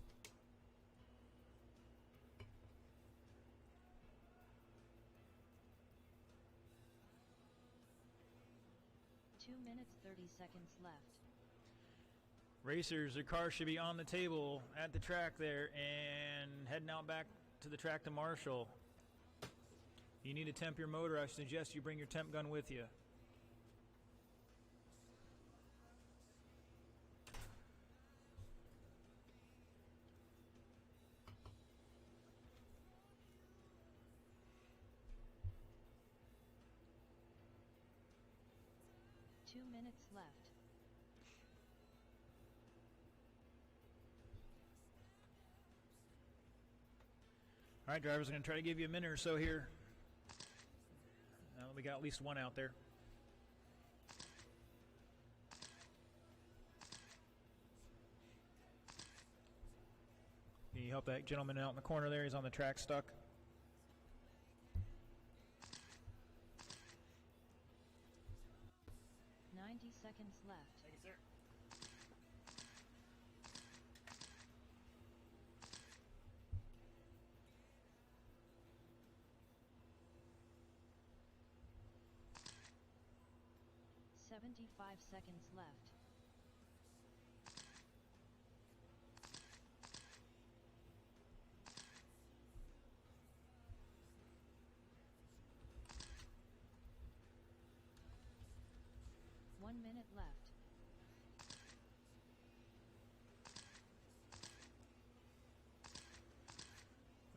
B: Two minutes 30 seconds left.
A: Racers, their car should be on the table at the track there and heading out back to the track to Marshall. You need to temp your motor. I suggest you bring your temp gun with you.
B: Two minutes left.
A: All right, drivers, I'm going to try to give you a minute or so here. We got at least one out there. Can you help that gentleman out in the corner there? He's on the track stuck.
B: Seconds left.
A: Thank you, sir.
B: $75 seconds left. One minute left.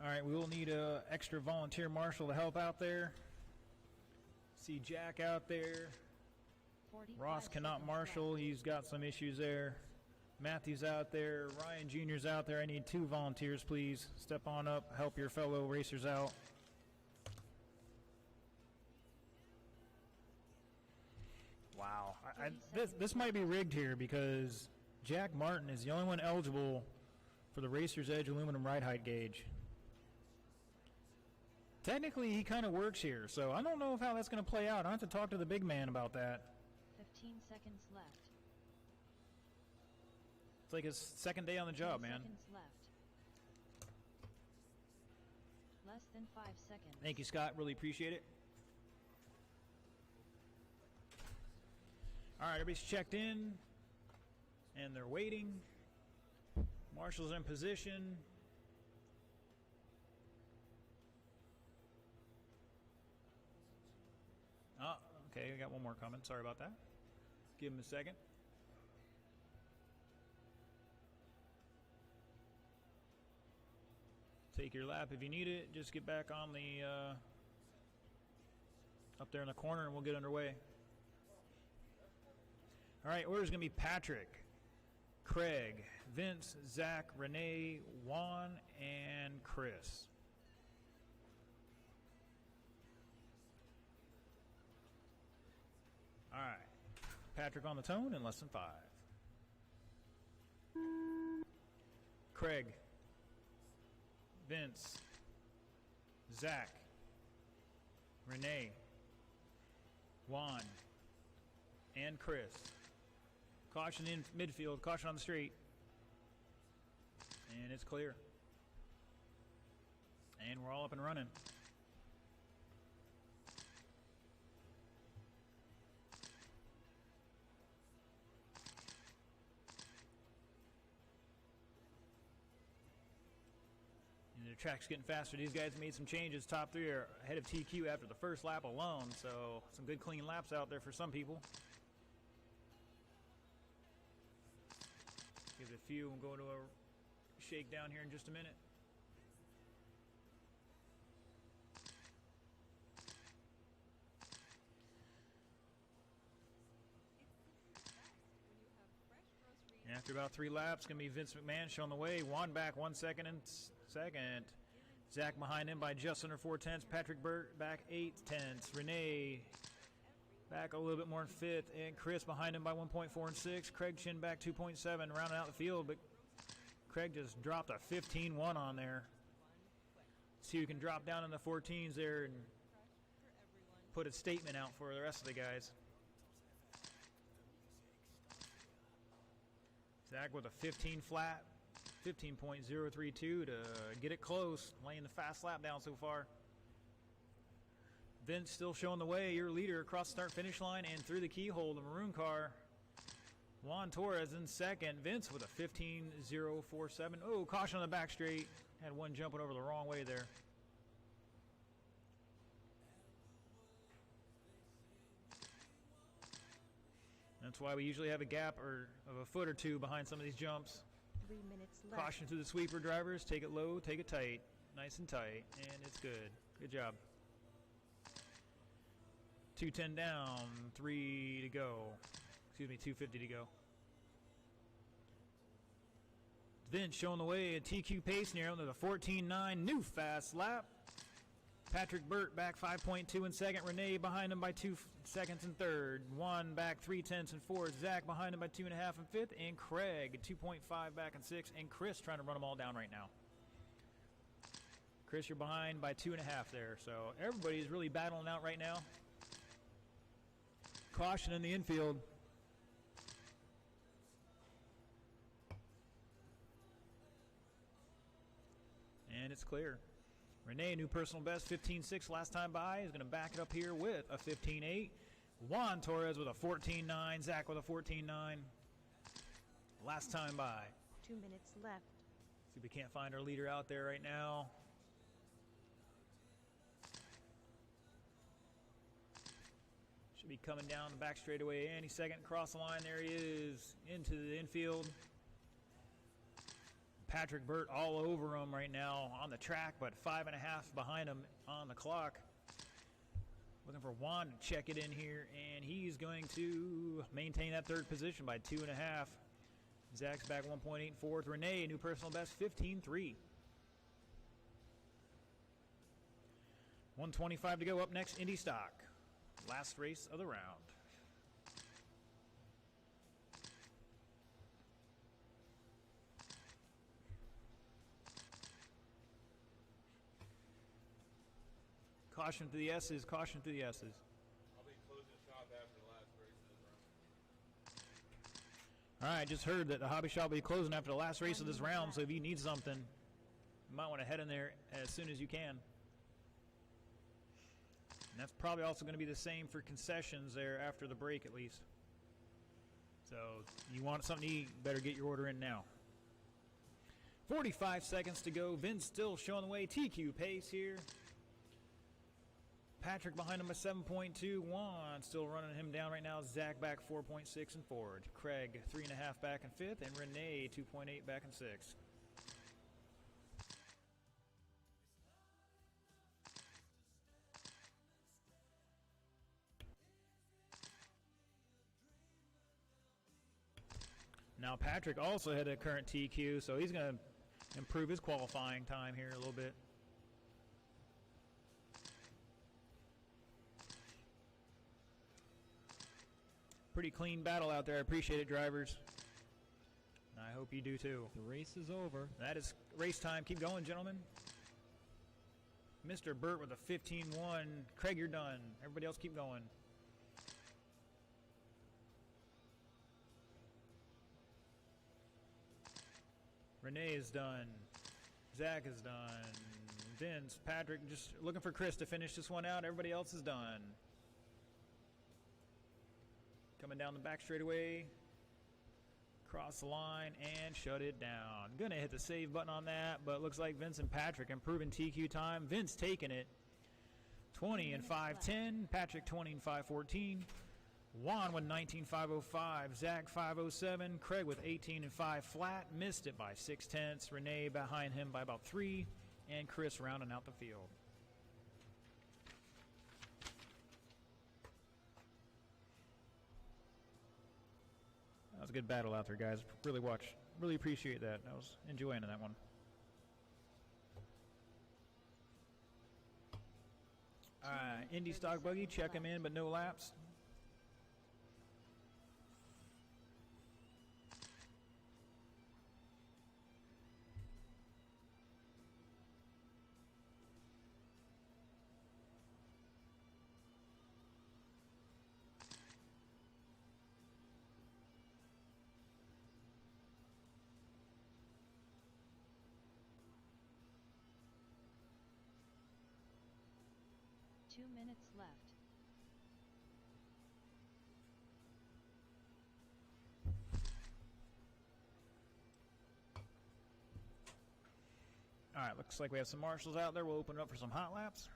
A: All right, we will need a extra volunteer marshal to help out there. See Jack out there. Ross cannot marshal.
B: Left.
A: He's got some issues there. Matthew's out there. Ryan Jr.'s out there. I need 2 volunteers, please. Step on up. Help your fellow racers out. Wow. This might be rigged here because Jack Martin is the only one eligible for the Racer's Edge aluminum ride height gauge. Technically, he kind of works here, so I don't know how that's going to play out. I have to talk to the big man about that.
B: 15 seconds left.
A: It's like his second day on the job,
B: 10
A: man.
B: seconds left. Less than 5 seconds.
A: Thank you, Scott. Really appreciate it. All right, everybody's checked in, and they're waiting. Marshall's in position. Oh, okay, we got one more coming. Sorry about that. Give him a second. Take your lap if you need it. Just get back on the up there in the corner, and we'll get underway. All right, order's going to be Patrick, Craig, Vince, Zach, Renee, Juan, and Chris. All right. Patrick on the tone in less than 5. Craig, Vince, Zach, Renee, Juan, and Chris. Caution in midfield, caution on the straight. And it's clear. And we're all up and running. And the track's getting faster. These guys made some changes. Top 3 are ahead of TQ after the first lap alone. So some good clean laps out there for some people. Give it a few and go to a shakedown here in just a minute. After about 3 laps, going to be Vince McMahon showing the way. Juan back 1 second and second. Zach behind him by just under 4 tenths. Patrick Burt back 8 tenths. Renee back a little bit more in 5th. And Chris behind him by 1.4 and 6. Craig Chin back 2.7, rounding out the field. But Craig just dropped a 15-1 on there. See who can drop down in the 14s there and put a statement out for the rest of the guys. Zach with a 15 flat, 15.032 to get it close, laying the fast lap down so far. Vince still showing the way, your leader across the start-finish line and through the keyhole, the maroon car. Juan Torres in second. Vince with a 15.047. Oh, caution on the back straight. Had one jumping over the wrong way there. That's why we usually have a gap of a foot or two behind some of these jumps.
C: 3 minutes left.
A: Caution to the sweeper drivers. Take it low, take it tight. Nice and tight, and it's good. Good job. 210 down, 3 to go. Excuse me, 250 to go. Vince showing the way at TQ pace near under the 14.9. New fast lap. Patrick Burt back 5.2 in second. Renee behind him by 2 seconds in third. Juan back 3/10 in fourth. Zach behind him by 2.5 in fifth. And Craig 2.5 back in sixth. And Chris trying to run them all down right now. Chris, you're behind by 2.5 there. So everybody's really battling out right now. Caution in the infield. And it's clear. Renee, new personal best, 15.6 last time by. Is going to back it up here with a 15.8. Juan Torres with a 14.9. Zach with a 14.9. Last time by.
C: 2 minutes left.
A: See if we can't find our leader out there right now. Should be coming down the back straightaway any second. Across the line, there he is. Into the infield. Patrick Burt all over him right now on the track, but 5.5 behind him on the clock. Looking for Juan to check it in here, and he's going to maintain that third position by 2.5. Zach's back 1.8 in fourth. Renee, new personal best, 15.3. 125 to go. Up next, Indy Stock. Last race of the round. Caution to the S's, caution to the S's.
F: I'll be closing shop after the last race of this round.
A: All right, just heard that the hobby shop will be closing after the last race of this round, so if you need something, you might want to head in there as soon as you can. And that's probably also going to be the same for concessions there after the break at least. So you want something to eat, better get your order in now. 45 seconds to go. Vince still showing the way. TQ pace here. Patrick behind him by 7.2. Juan still running him down right now. Zach back 4.6 and forward. Craig 3.5 back in fifth. And Renee 2.8 back in sixth. Now Patrick also had a current TQ, so he's going to improve his qualifying time here a little bit. Pretty clean battle out there. I appreciate it, drivers. And I hope you do too.
D: The race is over.
A: That is race time. Keep going, gentlemen. Mr. Burt with a 15.1. Craig, you're done. Everybody else keep going. Renee is done. Zach is done. Vince, Patrick, just looking for Chris to finish this one out. Everybody else is done. Coming down the back straightaway. Cross the line and shut it down. Gonna hit the save button on that, but looks like Vince and Patrick improving TQ time. Vince taking it. 20 and 5:10. Patrick 20 and 5:14. Juan with 19.505. Zach 5:07. Craig with 18 and 5 flat. Missed it by 0.6. Renee behind him by about 3. And Chris rounding out the field. That was a good battle out there, guys. Really appreciate that. I was enjoying that one. Indy Stock Buggy, check him in, but no laps.
B: 2 minutes left.
A: All right, looks like we have some marshals out there. We'll open it up for some hot laps.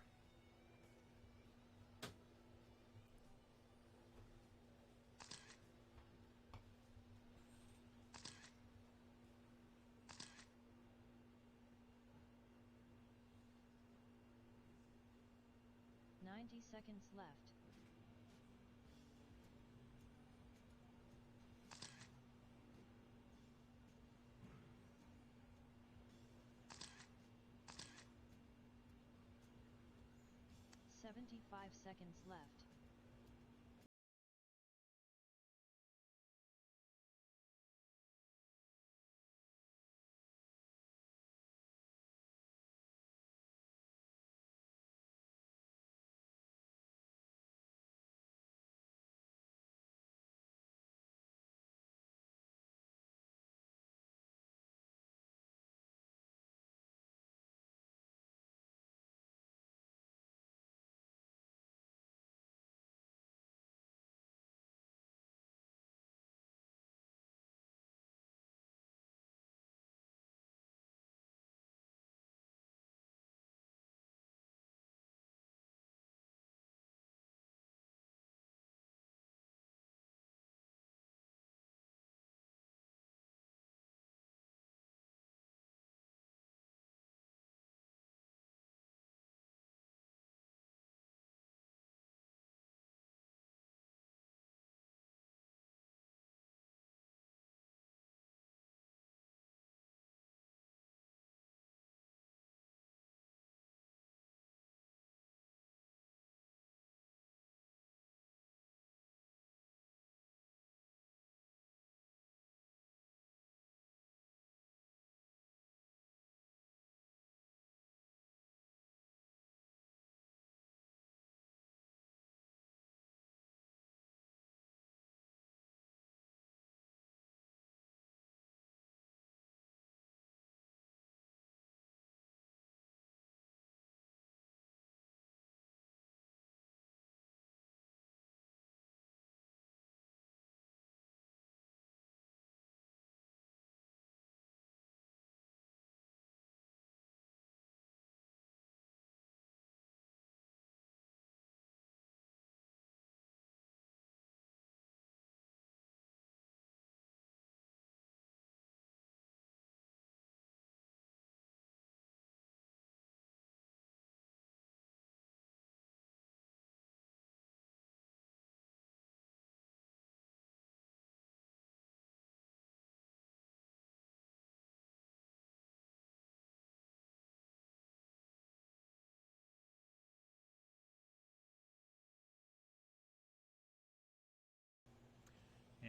B: Seconds left. Seconds left.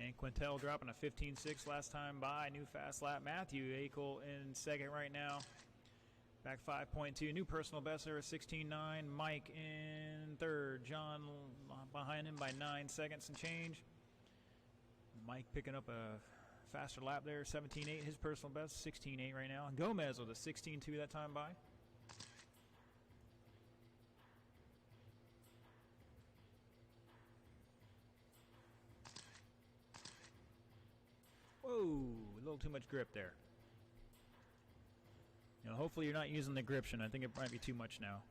A: And Quintel dropping a 15.6 last time by. New fast lap. Matthew Akel in second right now. Back 5.2. New personal best there, 16.9. Mike in third. John behind him by 9 seconds and change. Mike picking up a faster lap there, 17.8. His personal best, 16.8 right now. Gomez with a 16.2 that time by. Whoa, a little too much grip there. You know, hopefully you're not using the gription. I think it might be too much now.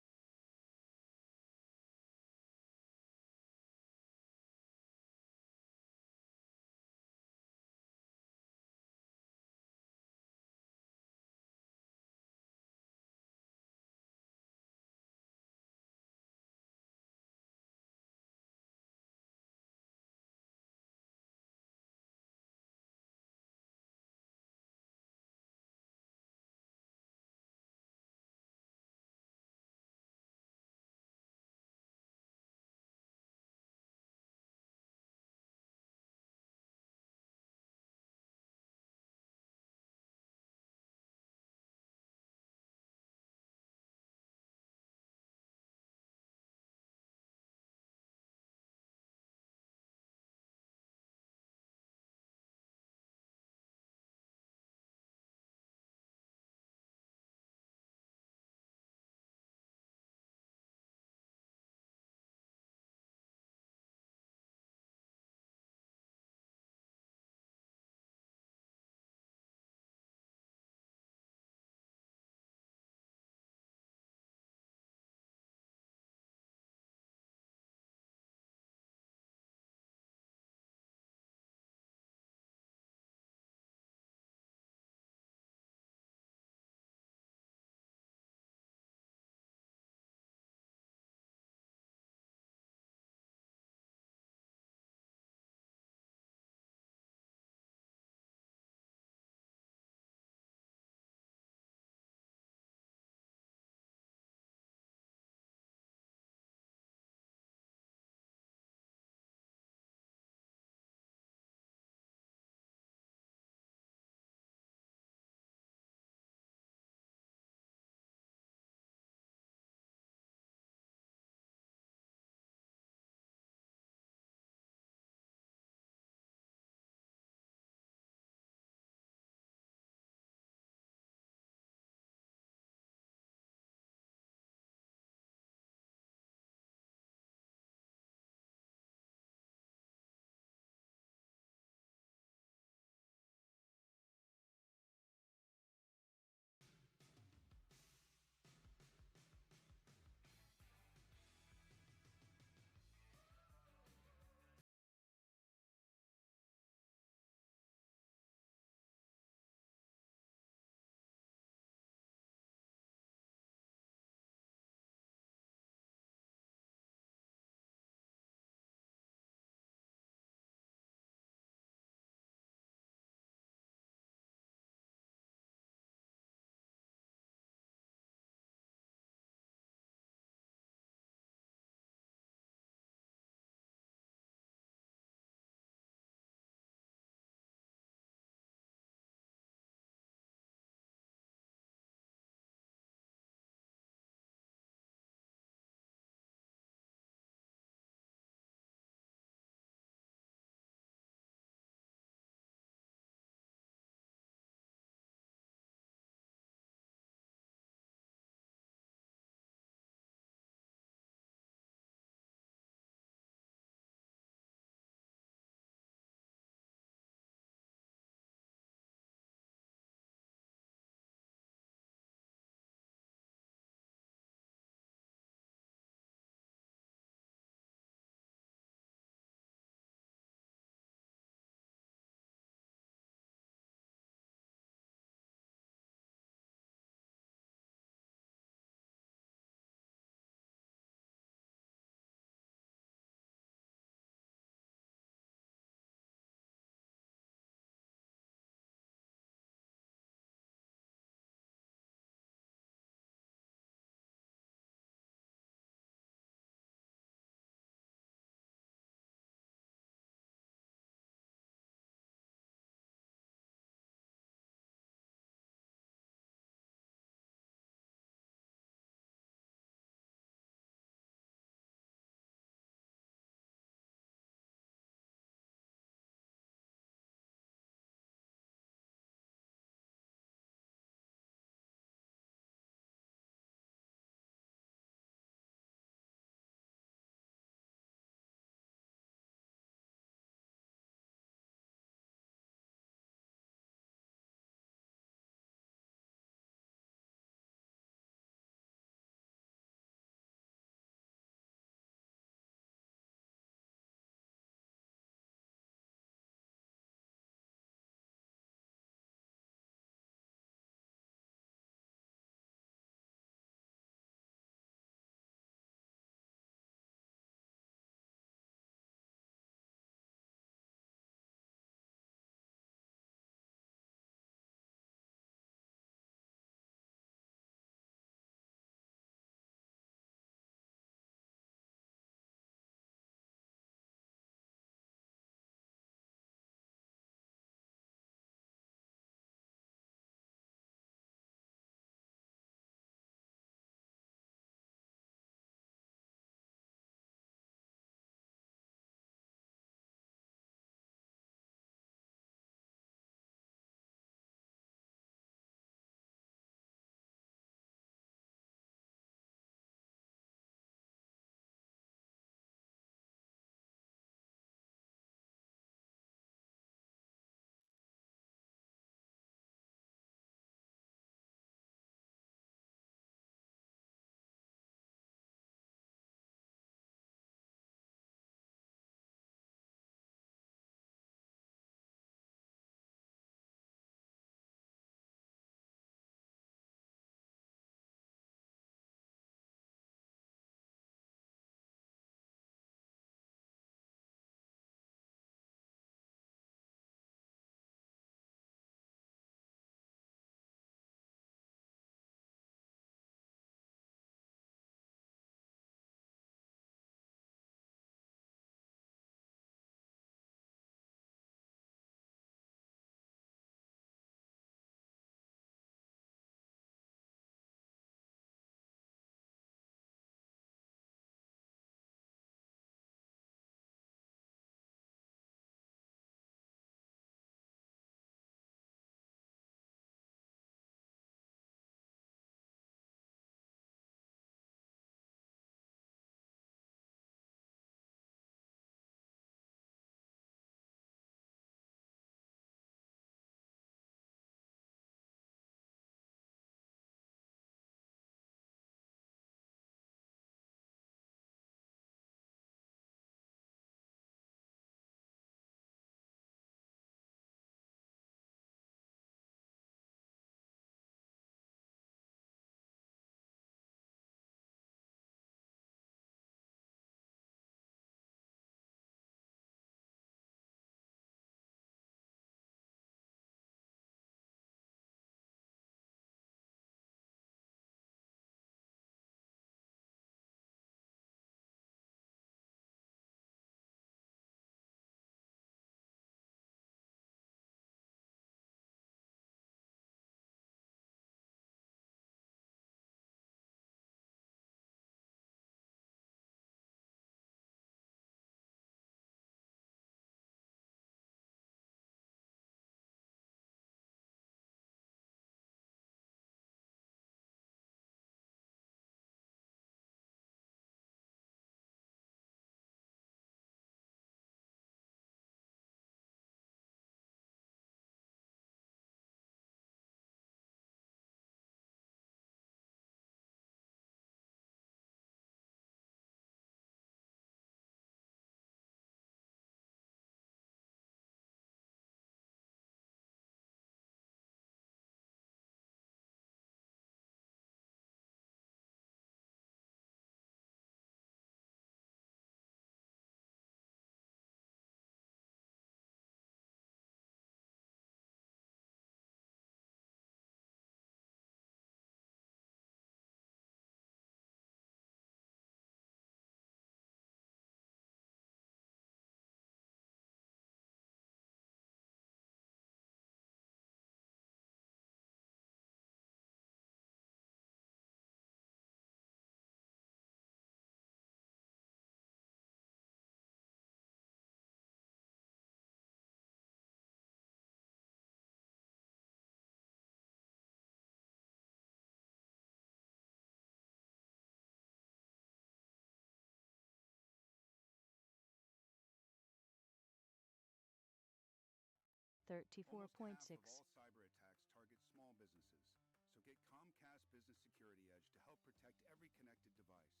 C: 34.6.
G: Almost half of all cyber attacks target small businesses. So get Comcast Business Security Edge to help protect every connected device.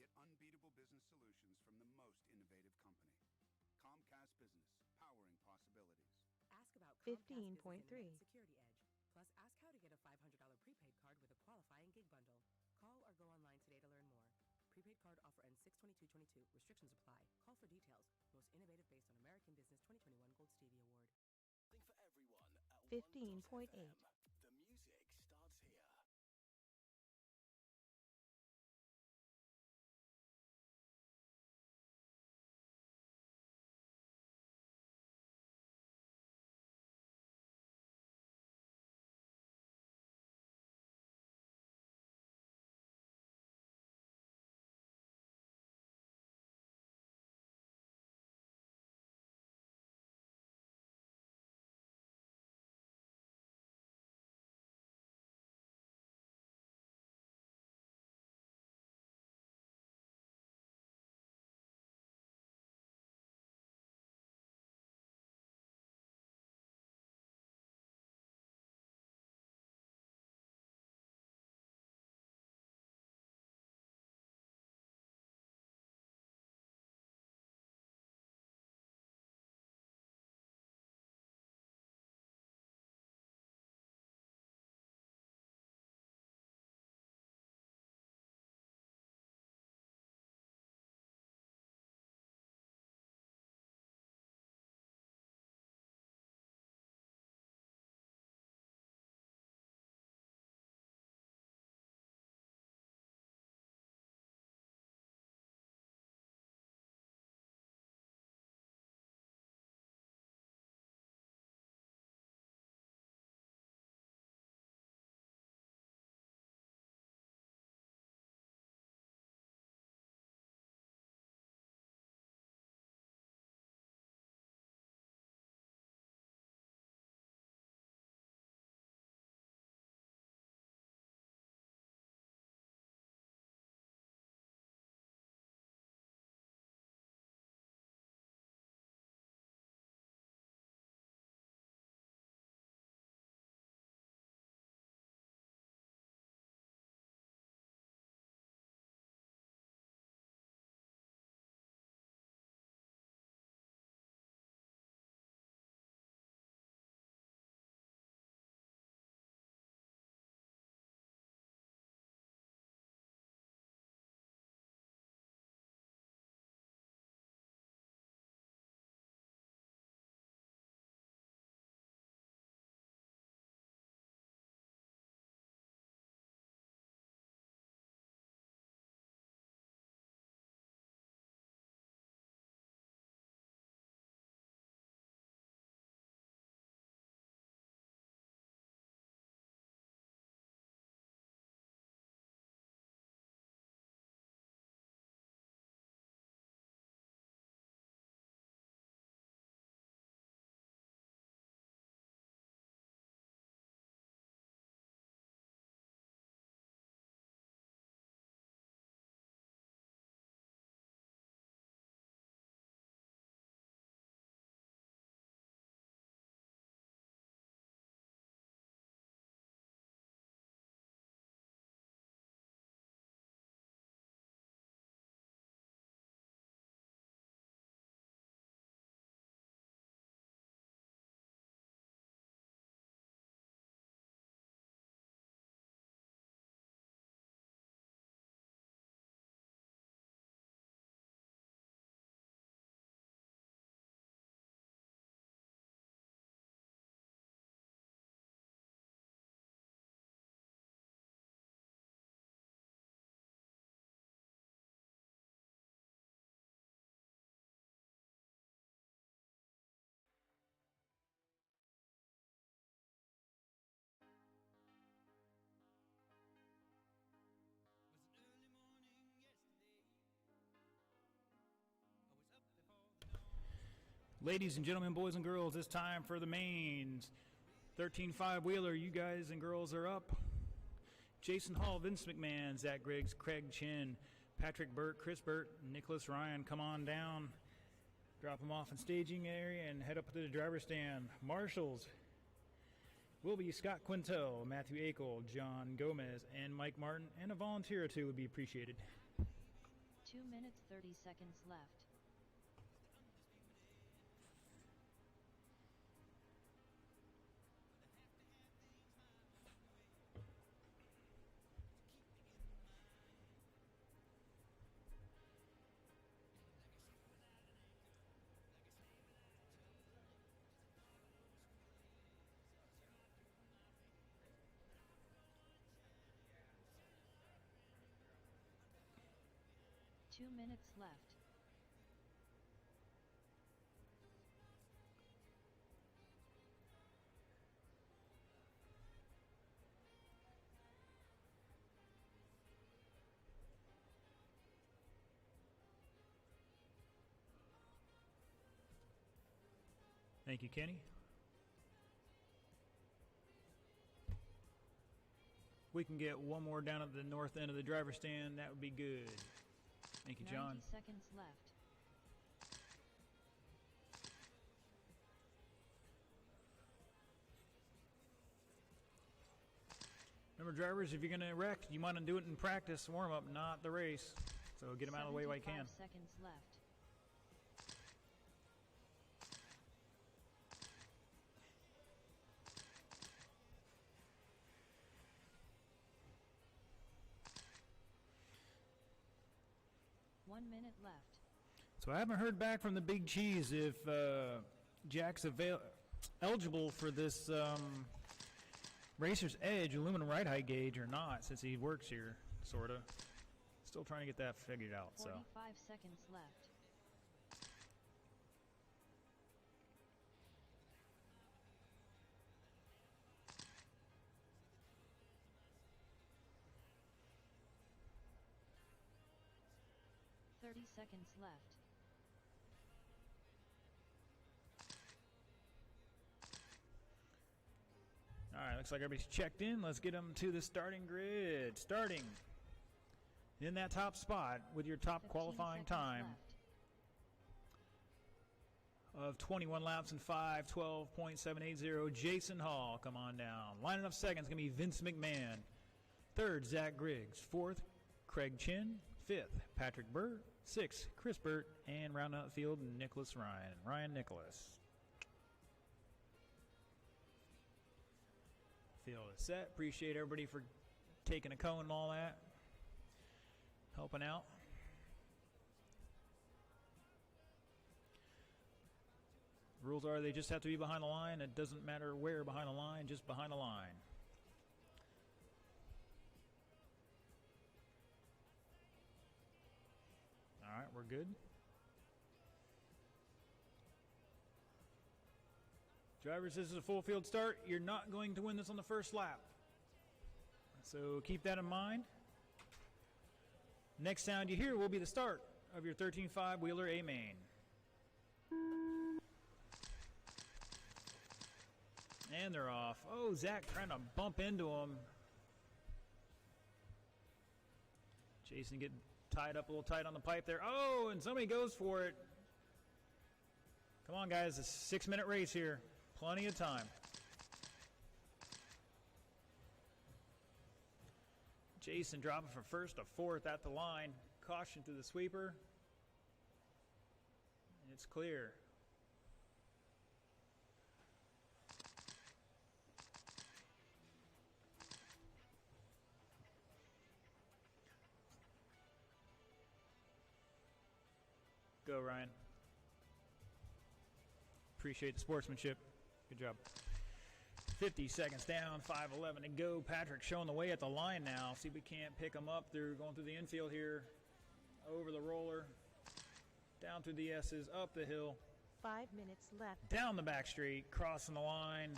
G: Get unbeatable business solutions from the most innovative company. Comcast Business, powering possibilities.
H: Ask about
C: 15.3.
H: Comcast Business Internet Security Edge. Plus, ask how to get a $500 prepaid card with a qualifying gig bundle. Call or go online today to learn more. Prepaid card offer ends 6/22/22. Restrictions apply. Call for details. Most innovative based on American Business 2021 Gold Stevie Award.
I: For everyone at
C: 15.8.
I: 1.fm. The music starts here.
A: Ladies and gentlemen, boys and girls, it's time for the mains. 13-5 Wheeler, you guys and girls are up. Jason Hall, Vince McMahon, Zach Griggs, Craig Chin, Patrick Burt, Chris Burt, Nicholas Ryan, come on down. Drop them off in staging area and head up to the driver's stand. Marshals will be Scott Quintel, Matthew Akel, John Gomez, and Mike Martin, and a volunteer or two would be appreciated.
B: 2 minutes 30 seconds left. Two minutes left.
A: Thank you, Kenny. We can get one more down at the north end of the driver's stand. That would be good. Thank you, John.
B: 90 seconds left.
A: Remember, drivers, if you're going to wreck, you want to do it in practice, warm-up, not the race. So get them out of the way while you can.
B: 75 seconds left. One minute left.
A: So I haven't heard back from the Big Cheese if Jack's eligible for this Racer's Edge aluminum ride height gauge or not, since he works here, sort of. Still trying to get that figured out.
B: 45 seconds left. Seconds left.
A: All right, looks like everybody's checked in. Let's get them to the starting grid. Starting in that top spot with your top qualifying time of 21 laps and 5:12.780. Jason Hall, come on down. Lining up second is going to be Vince McMahon. Third, Zach Griggs. Fourth, Craig Chin. Fifth, Patrick Burr. Sixth, Chris Burt. And rounding out the field, Nicholas Ryan. Ryan Nicholas. Field is set. Appreciate everybody for taking a cone and all that. Helping out. Rules are they just have to be behind the line. It doesn't matter where behind the line, just behind the line. All right, we're good. Drivers, this is a full field start. You're not going to win this on the first lap. So keep that in mind. Next sound you hear will be the start of your 13.5 Wheeler A main. And they're off. Oh, Zach trying to bump into him. Jason getting tied up a little tight on the pipe there. Oh, and somebody goes for it. Come on, guys. It's a 6-minute race here. Plenty of time. Jason dropping from first to fourth at the line. Caution to the sweeper. And it's clear. Go, Ryan. Appreciate the sportsmanship. Good job. 50 seconds down, 5:11 to go. Patrick showing the way at the line now. See if we can't pick him up through going through the infield here. Over the roller. Down through the S's, up the hill.
C: 5 minutes left.
A: Down the back straight, crossing the line.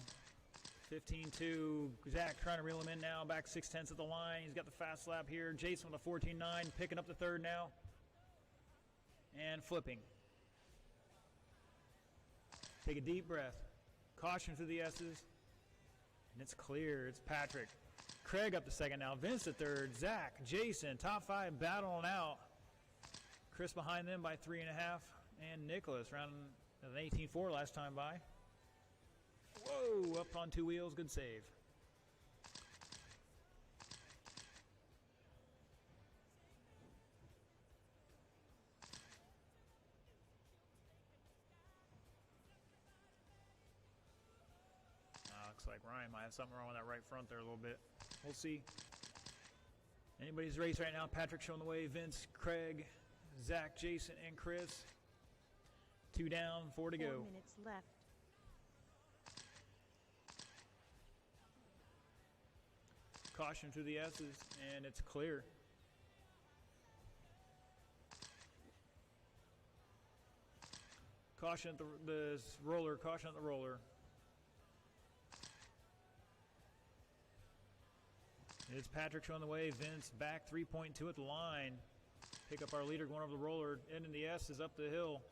A: 15-2. Zach trying to reel him in now. Back 6/10 at the line. He's got the fast lap here. Jason with a 14.9, picking up the third now. And flipping. Take a deep breath. Caution through the S's. And it's clear. It's Patrick. Craig up the second now. Vince the third. Zach, Jason, top five battling out. Chris behind them by 3.5. and Nicholas rounding an 18-4 last time by. Whoa, up on two wheels, good save. Looks like Ryan might have something wrong with that right front there a little bit. We'll see. Anybody's race right now. Patrick showing the way. Vince, Craig, Zach, Jason, and Chris. 2 down, 4 to go.
C: 4 minutes left.
A: Caution to the S's, and it's clear. Caution at the roller. Caution at the roller. It's Patrick showing the way. Vince back 3.2 at the line. Pick up our leader going over the roller. Ending the S is up the hill.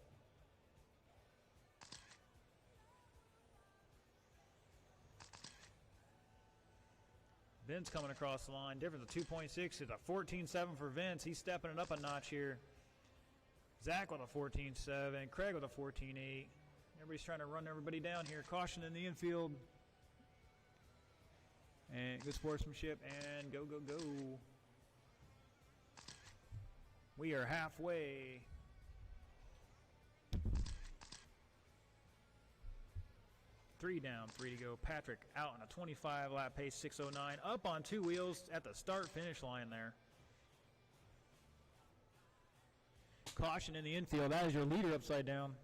A: Vince coming across the line. Difference of 2.6 is a 14.7 for Vince. He's stepping it up a notch here. Zach with a 14.7. Craig with a 14.8. Everybody's trying to run everybody down here. Caution in the infield. And good sportsmanship, and go, go, go. We are halfway. Three down, 3 to go. Patrick out on a 25 lap pace, 6:09. Up on two wheels at the start-finish line there. Caution in the infield. That is your leader upside down.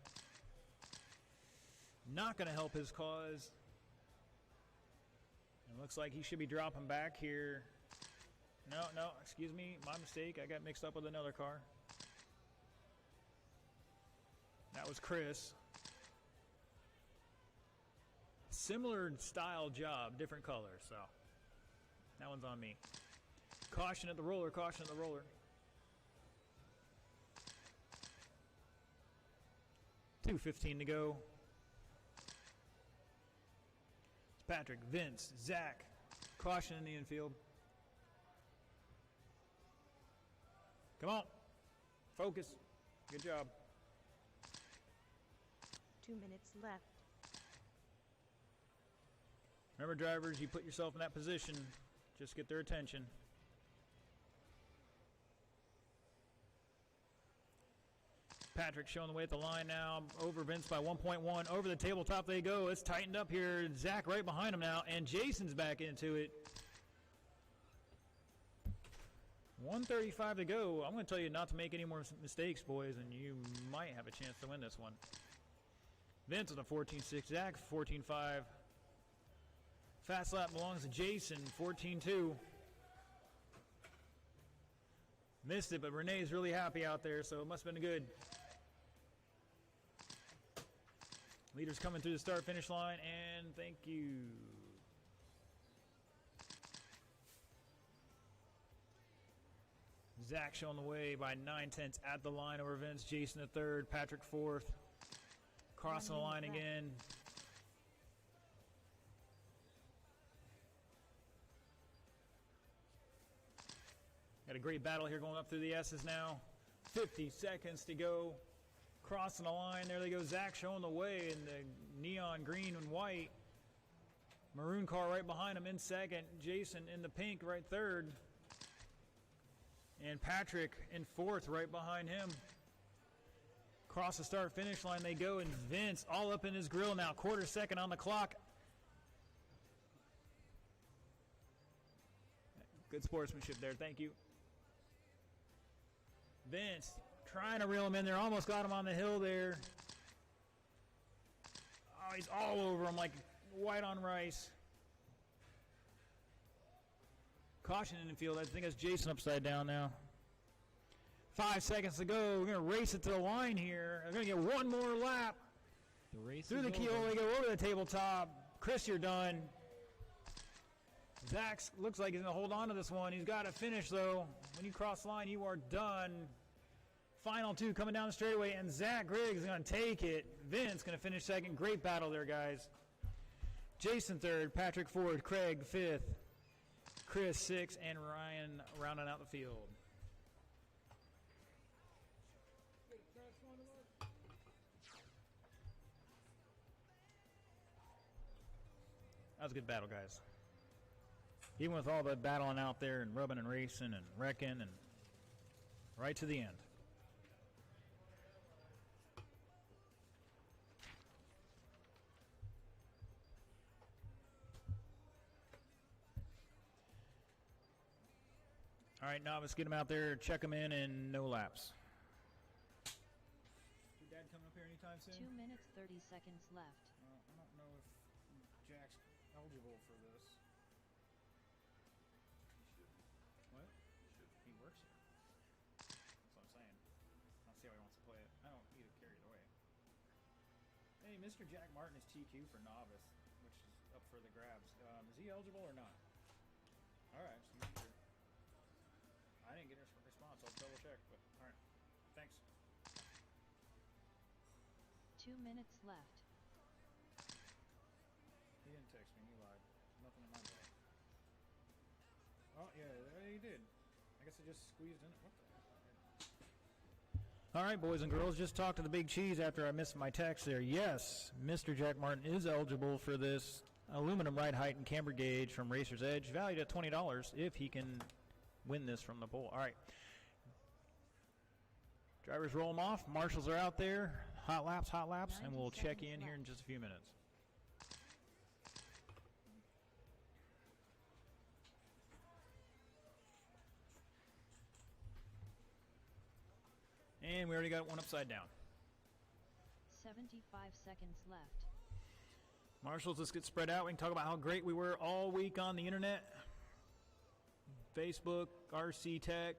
A: Not going to help his cause. It looks like he should be dropping back here. No, excuse me, my mistake. I got mixed up with another car. That was Chris. Similar style job, different color, so that one's on me. Caution at the roller, caution at the roller. 2:15 to go. Patrick, Vince, Zach, caution in the infield. Come on, focus. Good job.
C: 2 minutes left.
A: Remember, drivers, you put yourself in that position. Just get their attention. Patrick showing the way at the line now. Over Vince by 1.1. Over the tabletop they go. It's tightened up here. Zach right behind him now. And Jason's back into it. 1:35 to go. I'm going to tell you not to make any more mistakes, boys, and you might have a chance to win this one. Vince with a 14.6. Zach 14.5. Fast lap belongs to Jason, 14.2. Missed it, but Renee's really happy out there, so it must have been good. Leaders coming through the start-finish line, and thank you. Zach showing the way by 9/10 at the line over Vince. Jason the third, Patrick fourth. Crossing the line again. Got a great battle here going up through the S's now. 50 seconds to go. Crossing the line. There they go. Zach showing the way in the neon green and white. Maroon car right behind him in second. Jason in the pink right third. And Patrick in fourth right behind him. Across the start-finish line they go, and Vince all up in his grill now. Quarter second on the clock. Good sportsmanship there. Thank you. Vince trying to reel him in there. Almost got him on the hill there. Oh, he's all over him like white on rice. Caution in the field. I think that's Jason upside down now. 5 seconds to go. We're going to race it to the line here. They're going to get one more lap.
D: The race
A: Through
D: is
A: the keyhole,
D: over.
A: they go over the tabletop. Chris, you're done. Zach looks like he's going to hold on to this one. He's got to finish, though. When you cross the line, you are done. Final two coming down the straightaway, and Zach Griggs is going to take it. Vince going to finish second. Great battle there, guys. Jason third, Patrick fourth, Craig fifth, Chris sixth, and Ryan rounding out the field. That was a good battle, guys. Even with all the battling out there and rubbing and racing and wrecking and right to the end. All right, novice, get him out there, check him in, and no laps. Is your dad coming up here anytime soon?
B: 2 minutes 30 seconds left.
A: I don't know if Jack's eligible for this. What? He works here. That's what I'm saying. I'll see how he wants to play it. I don't need to carry it away. Hey, Mr. Jack Martin is TQ for novice, which is up for the grabs. Is he eligible or not? All right, just make sure. I didn't get a response. I'll double check, but all right. Thanks.
B: 2 minutes left.
A: He didn't text me. He lied. Nothing in my bag. Oh, yeah, he did. I guess I just squeezed in it. What the heck? All right, boys and girls, just talked to the Big Cheese after I missed my text there. Yes, Mr. Jack Martin is eligible for this aluminum ride height and camber gauge from Racer's Edge, valued at $20 if he can win this from the pole. All right. Drivers roll them off. Marshals are out there. Hot laps, and we'll check in here in just a few minutes. And we already got one upside down.
B: 75 seconds left.
A: Marshals, let's get spread out. We can talk about how great we were all week on the internet. Facebook, RC Tech,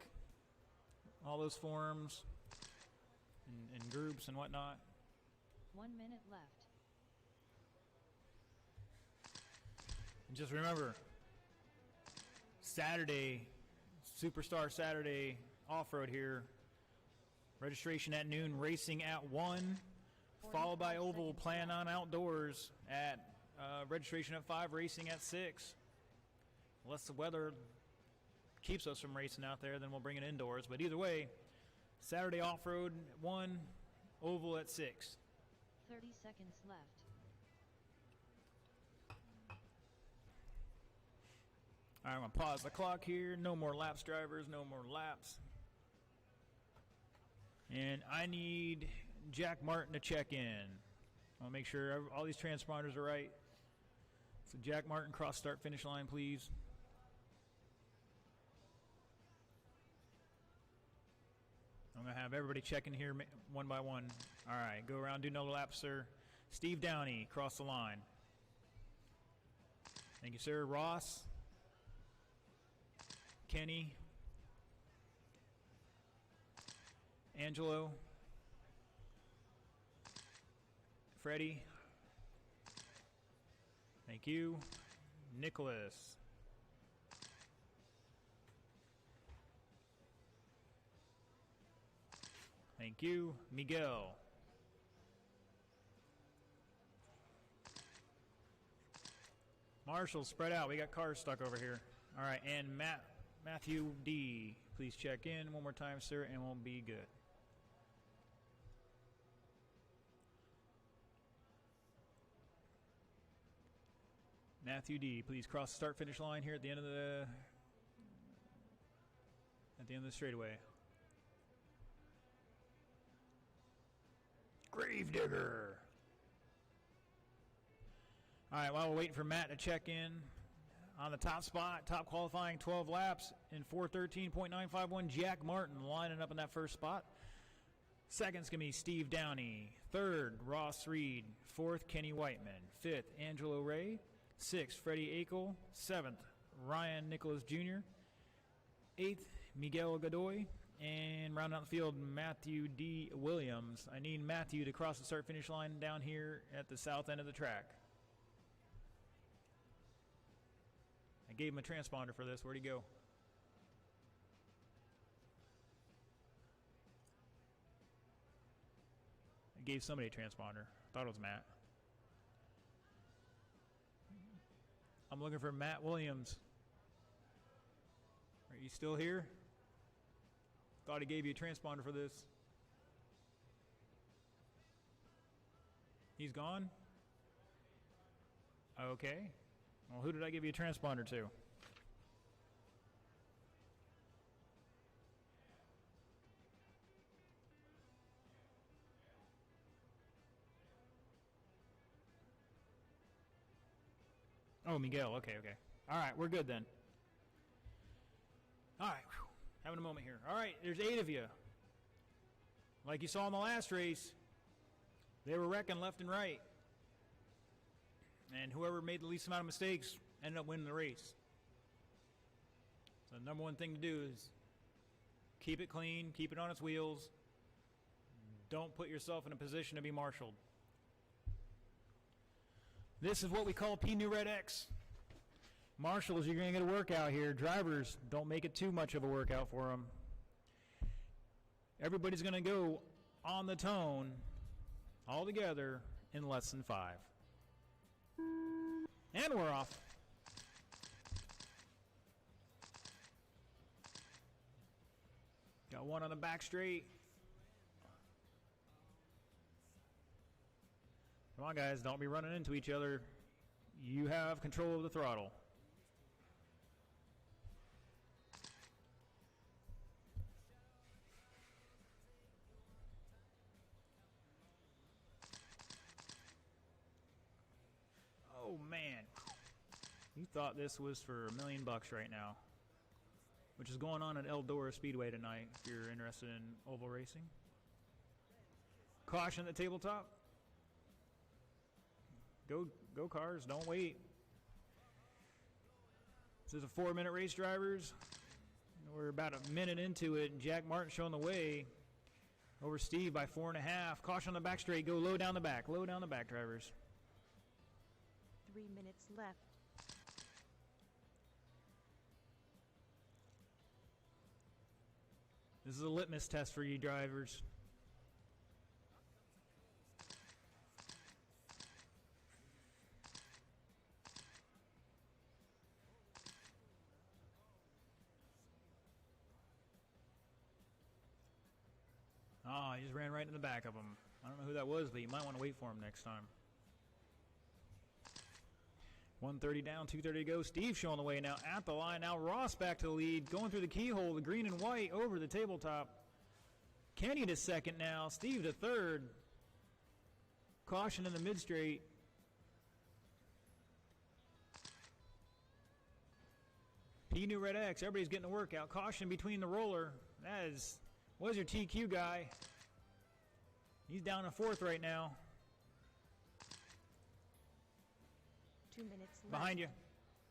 A: all those forums and groups and whatnot.
B: 1 minute left.
A: And just remember, Saturday, Superstar Saturday off-road here. Registration at noon, racing at 1, followed by Oval Plan on Outdoors at registration at 5, racing at 6. Unless the weather keeps us from racing out there, then we'll bring it indoors. But either way, Saturday off-road at 1, Oval at 6.
B: 30 seconds left.
A: All right, I'm going to pause the clock here. No more laps, drivers. No more laps. And I need Jack Martin to check in. I'll make sure all these transponders are right. So Jack Martin, cross start finish line, please. I'm going to have everybody check in here one by one. All right, go around, do another lap, sir. Steve Downey, cross the line. Thank you, sir. Ross. Kenny. Angelo. Freddie. Thank you. Nicholas. Thank you. Miguel. Marshall, spread out. We got cars stuck over here. All right, and Matthew D. Please check in one more time, sir, and we'll be good. Matthew D. Please cross the start finish line here at the end of the straightaway. Gravedigger. All right, while we're waiting for Matt to check in, on the top spot, top qualifying 12 laps in 4:13.951, Jack Martin lining up in that first spot. Second's going to be Steve Downey. Third, Ross Reed. Fourth, Kenny Whiteman. Fifth, Angelo Ray. Sixth, Freddie Akel. Seventh, Ryan Nicholas Jr. Eighth, Miguel Godoy. And rounding out the field, Matthew D. Williams. I need Matthew to cross the start-finish line down here at the south end of the track. I gave him a transponder for this. Where'd he go? I gave somebody a transponder. Thought it was Matt. I'm looking for Matt Williams. Are you still here? Thought he gave you a transponder for this. He's gone? Okay. Well, who did I give you a transponder to? Oh, Miguel. Okay. All right, we're good then. All right, whew, having a moment here. All right, there's 8 of you. Like you saw in the last race, they were wrecking left and right. And whoever made the least amount of mistakes ended up winning the race. So the number one thing to do is keep it clean, keep it on its wheels. Don't put yourself in a position to be marshaled. This is what we call P New Red X. Marshals, you're going to get a workout here. Drivers, don't make it too much of a workout for them. Everybody's going to go on the tone all together in less than 5. And we're off. Got one on the back straight. Come on, guys, don't be running into each other. You have control of the throttle. Oh, man. You thought this was for $1 million right now, which is going on at Eldora Speedway tonight if you're interested in oval racing. Caution at the tabletop. Go cars, don't wait. This is a 4-minute race, drivers. We're about a minute into it, and Jack Martin showing the way over Steve by 4.5. Caution on the back straight, go low down the back, drivers.
C: 3 minutes left.
A: This is a litmus test for you drivers. Oh, he just ran right in the back of him. I don't know who that was, but you might want to wait for him next time. 130 down, 230 to go. Steve showing the way now at the line. Now Ross back to the lead, going through the keyhole, the green and white over the tabletop. Kenny to second now, Steve to third. Caution in the mid-straight. P New Red X, everybody's getting a workout. Caution between the roller. That is, was your TQ guy. He's down in 4th right now.
C: 2 minutes left.
A: Behind you.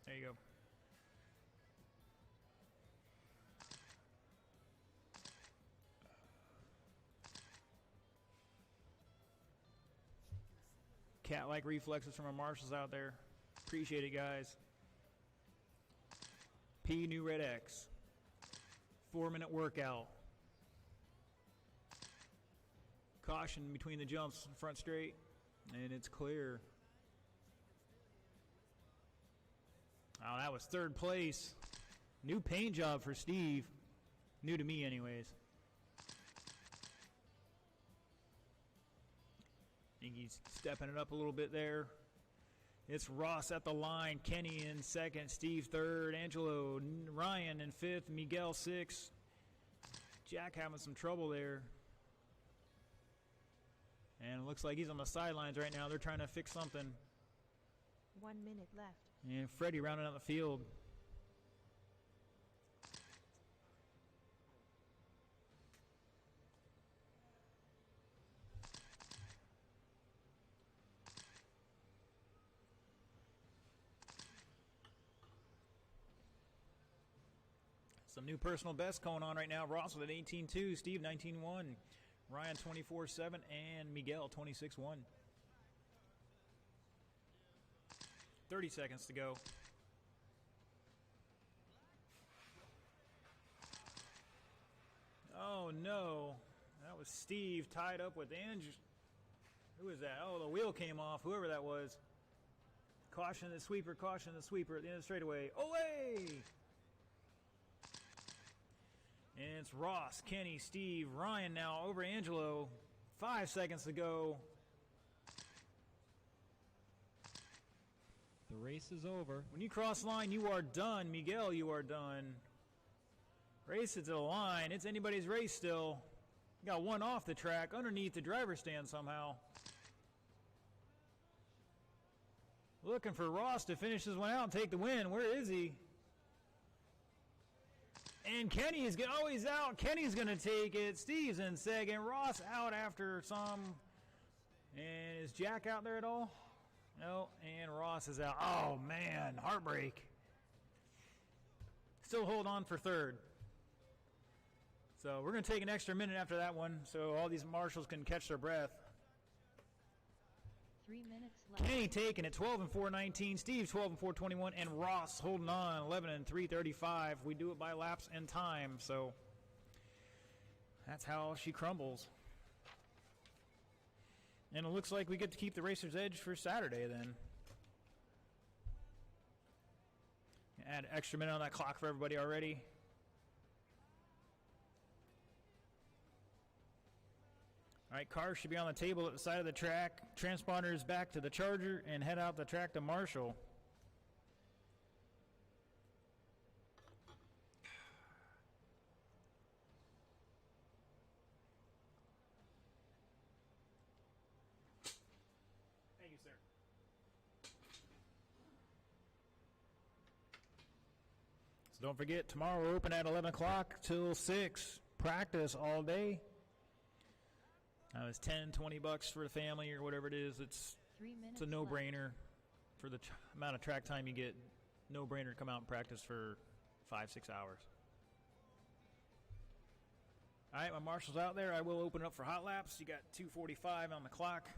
A: There you go. Cat-like reflexes from our marshals out there. Appreciate it, guys. P New Red X. 4-minute workout. Caution between the jumps, front straight, and it's clear. Oh, that was 3rd place. New paint job for Steve. New to me, anyways. I think he's stepping it up a little bit there. It's Ross at the line. Kenny in 2nd. Steve 3rd. Angelo, Ryan in 5th. Miguel 6th. Jack having some trouble there. And it looks like he's on the sidelines right now. They're trying to fix something.
C: 1 minute left.
A: And Freddie rounding out the field. Some new personal bests going on right now. Ross with an 18.2, Steve 19.1, Ryan 24.7, and Miguel 26.1. 30 seconds to go. Oh no, that was Steve tied up with Andrew. Who was that? Oh, the wheel came off, whoever that was. Caution the sweeper at the end of the straightaway. Away! And it's Ross, Kenny, Steve, Ryan now over Angelo. 5 seconds to go.
D: The race is over.
A: When you cross line, you are done. Miguel, you are done. Race it to the line. It's anybody's race still. Got one off the track underneath the driver's stand somehow. Looking for Ross to finish this one out and take the win. Where is he? And Kenny is he's out. Kenny's going to take it. Steve's in second. Ross out after some. And is Jack out there at all? No. And Ross is out. Oh, man. Heartbreak. Still hold on for third. So we're going to take an extra minute after that one so all these marshals can catch their breath.
B: 3 minutes left.
A: Kenny taking it 12 and 4:19. Steve 12 and 4:21, and Ross holding on 11 and 3:35. We do it by laps and time, so that's how she crumbles. And it looks like we get to keep the Racer's Edge for Saturday then. Add an extra minute on that clock for everybody already. All right, cars should be on the table at the side of the track. Transponders back to the Charger and head out the track to Marshall. Thank you, sir. So don't forget, tomorrow we're open at 11 o'clock till 6. Practice all day. It's $10-20 for the family or whatever it is. It's
B: 3 minutes
A: a
B: left.
A: no-brainer for the amount of track time you get. No-brainer to come out and practice for 5-6 hours. All right, my marshal's out there. I will open it up for hot laps. You got 2:45 on the clock.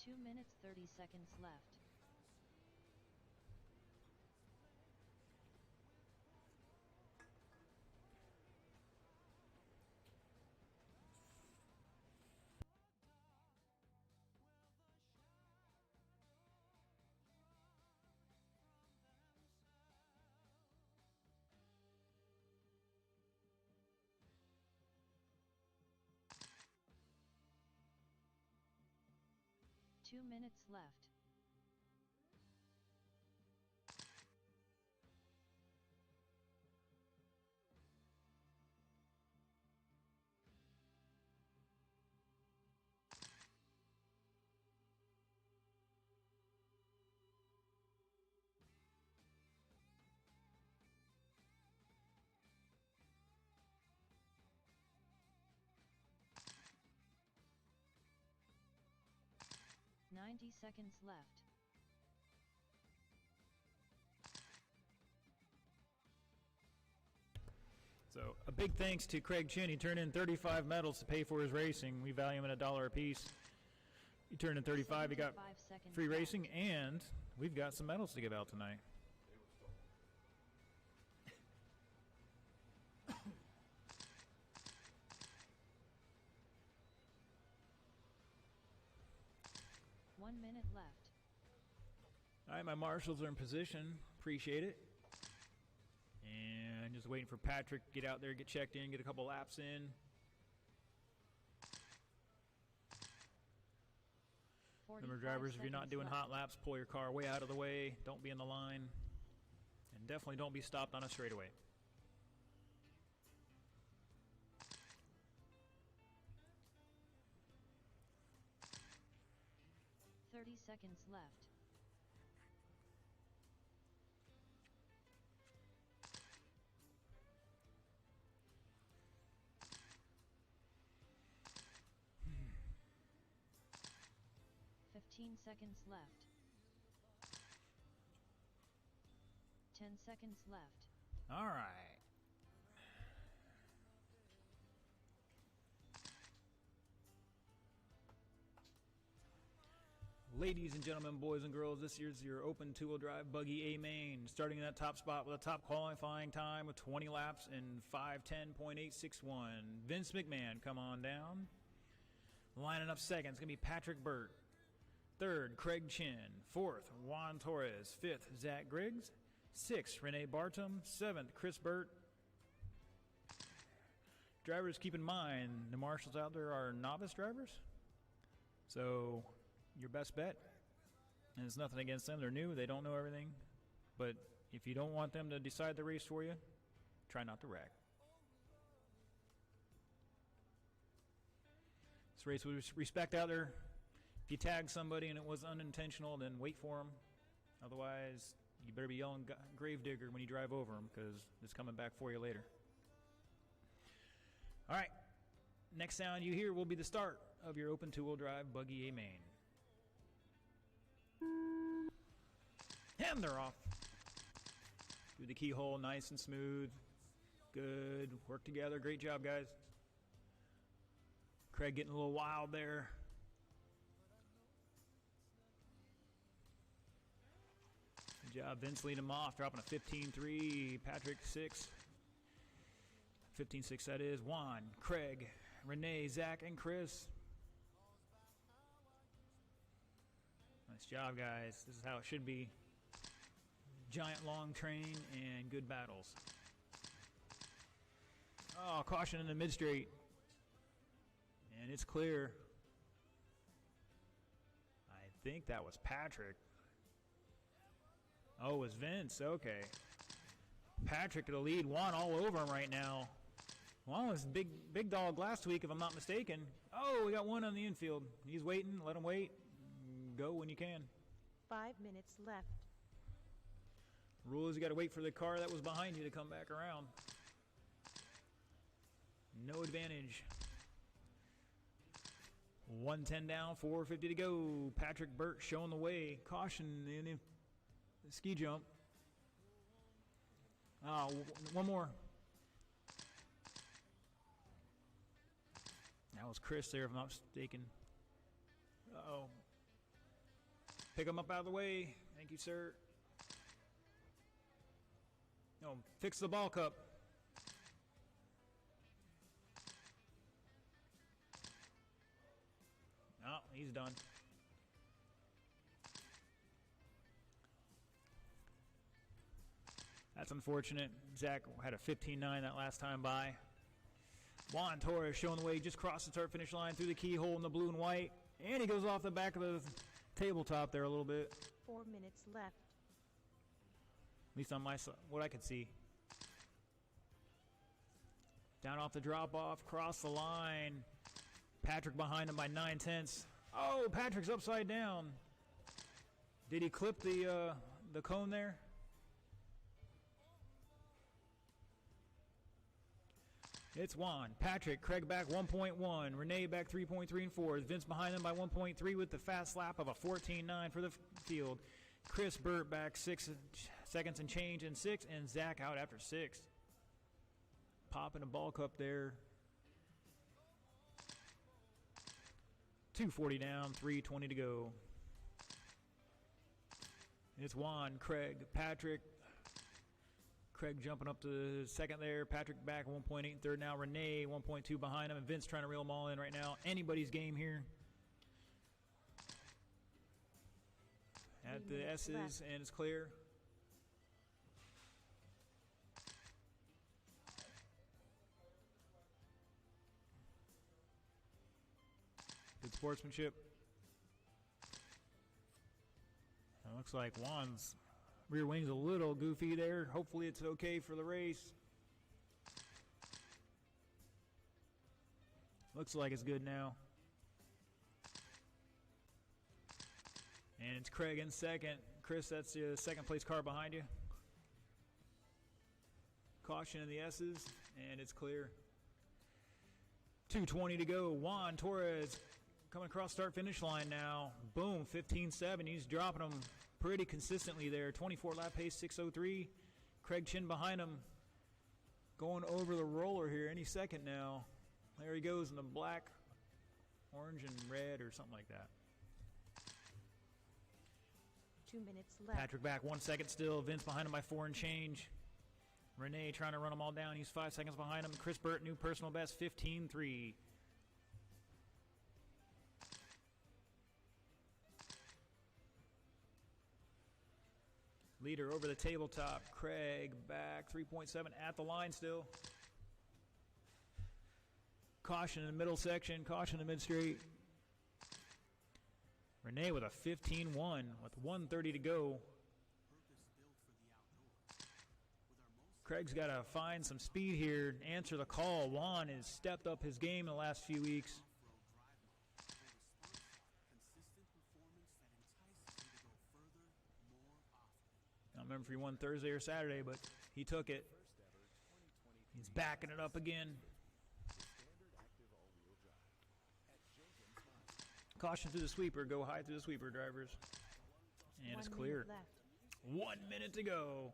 B: Two minutes 30 seconds left. Two minutes left. Ninety seconds left.
A: So a big thanks to Craig Chin. He turned in 35 medals to pay for his racing. We value him at $1 a piece. He turned in 35. He got
B: 75 seconds
A: free
B: left.
A: racing, and we've got some medals to give out tonight.
B: One minute left.
A: All right, my marshals are in position. Appreciate it. And just waiting for Patrick to get out there, get checked in, get a couple laps in.
B: 45
A: Remember, drivers, if you're not
B: seconds
A: doing
B: left.
A: hot laps, pull your car way out of the way. Don't be in the line. And definitely don't be stopped on a straightaway.
B: Seconds left. Seconds left. 10 seconds left.
A: All right. Ladies and gentlemen, boys and girls, this year's your open two-wheel drive buggy A main, starting in that top spot with a top qualifying time of 20 laps in 5:10.861. Vince McMahon, come on down. Lining up second, it's going to be Patrick Burt. Third, Craig Chin. Fourth, Juan Torres. Fifth, Zach Griggs. Sixth, Renee Bartum. Seventh, Chris Burt. Drivers, keep in mind, the marshals out there are novice drivers. So, your best bet, and it's nothing against them. They're new. They don't know everything. But if you don't want them to decide the race for you, try not to wreck. This race with respect out there. If you tag somebody and it was unintentional, then wait for them. Otherwise, you better be yelling Gravedigger when you drive over them, because it's coming back for you later. All right. Next sound you hear will be the start of your open two-wheel drive Buggy A main. And they're off. Through the keyhole, nice and smooth. Good. Work together. Great job, guys. Craig getting a little wild there. Good job. Vince leading him off, dropping a 15.3. Patrick 6. 15.6 that is. Juan, Craig, Renee, Zach, and Chris. Nice job, guys. This is how it should be. Giant long train and good battles. Oh, caution in the mid-straight. And it's clear. I think that was Patrick. Oh, it was Vince. Okay. Patrick to the lead. Juan all over him right now. Juan was big dog last week, if I'm not mistaken. Oh, we got one on the infield. He's waiting. Let him wait. Go when you can.
C: 5 minutes left.
A: Rule is you got to wait for the car that was behind you to come back around. No advantage. 110 down, 450 to go. Patrick Burt showing the way. Caution in the ski jump. One more. That was Chris there, if I'm not mistaken. Uh-oh. Pick him up out of the way. Thank you, sir. No, fix the ball cup. Oh, he's done. That's unfortunate. Zach had a 15.9 that last time by. Juan Torres showing the way. He just crossed the start-finish line through the keyhole in the blue and white. And he goes off the back of the tabletop there a little bit.
C: 4 minutes left.
A: At least on my side, what I could see. Down off the drop-off, cross the line. Patrick behind him by 9/10. Oh, Patrick's upside down. Did he clip the cone there? It's Juan. Patrick, Craig back 1.1. Renee back 3.3 and 4. Vince behind them by 1.3 with the fast lap of a 14.9 for the field. Chris Burt back 6 seconds and change in 6. And Zach out after 6. Popping a ball cup there. 240 down, 320 to go. It's Juan, Craig, Patrick. Craig jumping up to second there. Patrick back 1.8 and third now. Renee 1.2 behind him. And Vince trying to reel them all in right now. Anybody's game here. At the S's,
C: left.
A: and it's clear. Good sportsmanship. It looks like Juan's rear wing's a little goofy there. Hopefully it's okay for the race. Looks like it's good now. And it's Craig in second. Chris, that's the second place car behind you. Caution in the S's, and it's clear. 2:20 to go. Juan Torres coming across start-finish line now. Boom, 15.7. He's dropping them pretty consistently there. 24 lap pace, 6:03. Craig Chin behind him. Going over the roller here any second now. There he goes in the black, orange, and red or something like that.
C: 2 minutes left.
A: Patrick back 1 second still. Vince behind him by 4 and change. Renee trying to run them all down. He's 5 seconds behind him. Chris Burt, new personal best, 15.3. Leader over the tabletop. Craig back 3.7 at the line still. Caution in the middle section. Caution in the mid-straight. Renee with a 15-1 with 1:30 to go. Craig's got to find some speed here and answer the call. Juan has stepped up his game in the last few weeks. I don't remember if he won Thursday or Saturday, but he took it. He's backing it up again. Caution through the sweeper. Go high through the sweeper, drivers. And it's
C: 1
A: cleared.
C: minute left.
A: 1 minute to go.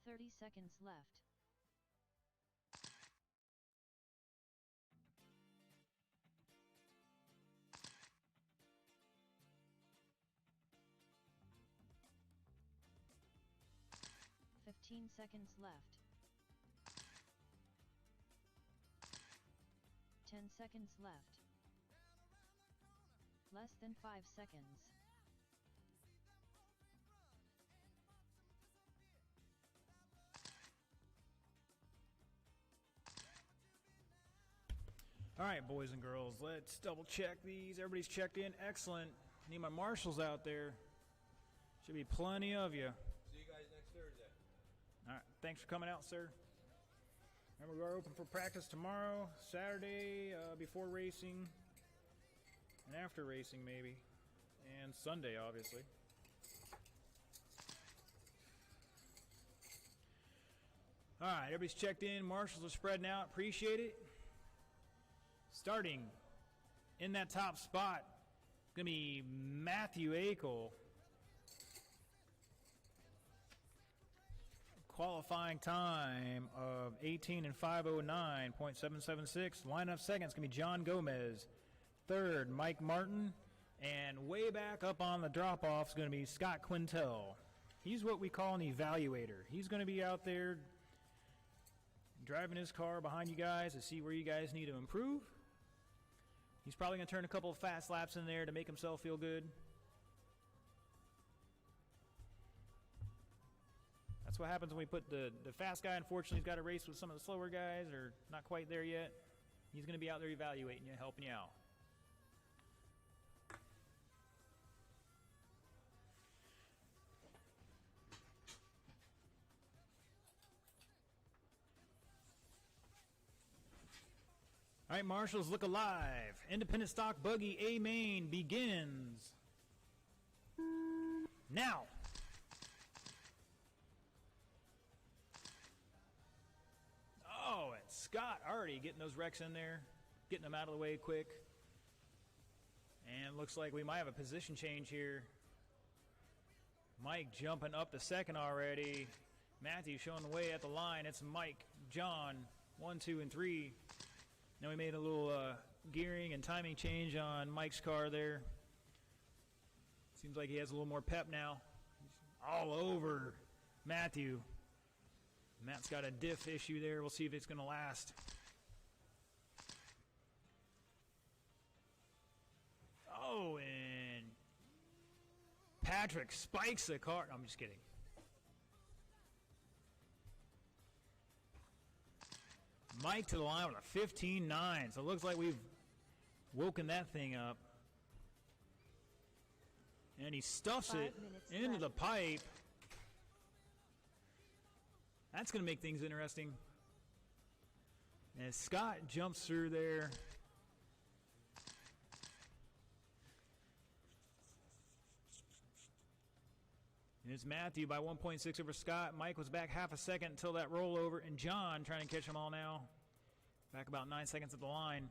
B: Thirty seconds left. Fifteen seconds left. 10 seconds left. Less than 5 seconds.
A: All right, boys and girls, let's double check these. Everybody's checked in. Excellent. Need my marshals out there. Should be plenty of you.
F: See you guys next Thursday.
A: All right, thanks for coming out, sir. Remember, we are open for practice tomorrow, Saturday, before racing, and after racing, maybe, and Sunday, obviously. All right, everybody's checked in. Marshals are spreading out. Appreciate it. Starting in that top spot, going to be Matthew Akel. Qualifying time of 18 and 5:09.776. Lineup second is going to be John Gomez. Third, Mike Martin. And way back up on the drop-off is going to be Scott Quintel. He's what we call an evaluator. He's going to be out there driving his car behind you guys to see where you guys need to improve. He's probably going to turn a couple of fast laps in there to make himself feel good. That's what happens when we put the fast guy. Unfortunately, he's got to race with some of the slower guys or not quite there yet. He's going to be out there evaluating you, helping you out. All right, marshals, look alive. Independent stock buggy A main begins now. Oh, and Scott already getting those wrecks in there, getting them out of the way quick. And looks like we might have a position change here. Mike jumping up to second already. Matthew showing the way at the line. It's Mike, John, 1, 2, and 3. Now we made a little gearing and timing change on Mike's car there. Seems like he has a little more pep now. He's all over Matthew. Matt's got a diff issue there. We'll see if it's going to last. Oh, and Patrick spikes the car. No, I'm just kidding. Mike to the line with a 15.9. So it looks like we've woken that thing up. And he stuffs it into the pipe. That's going to make things interesting. As Scott jumps through there. And it's Matthew by 1.6 over Scott. Mike was back half a second until that rollover. And John trying to catch them all now. Back about 9 seconds at the line.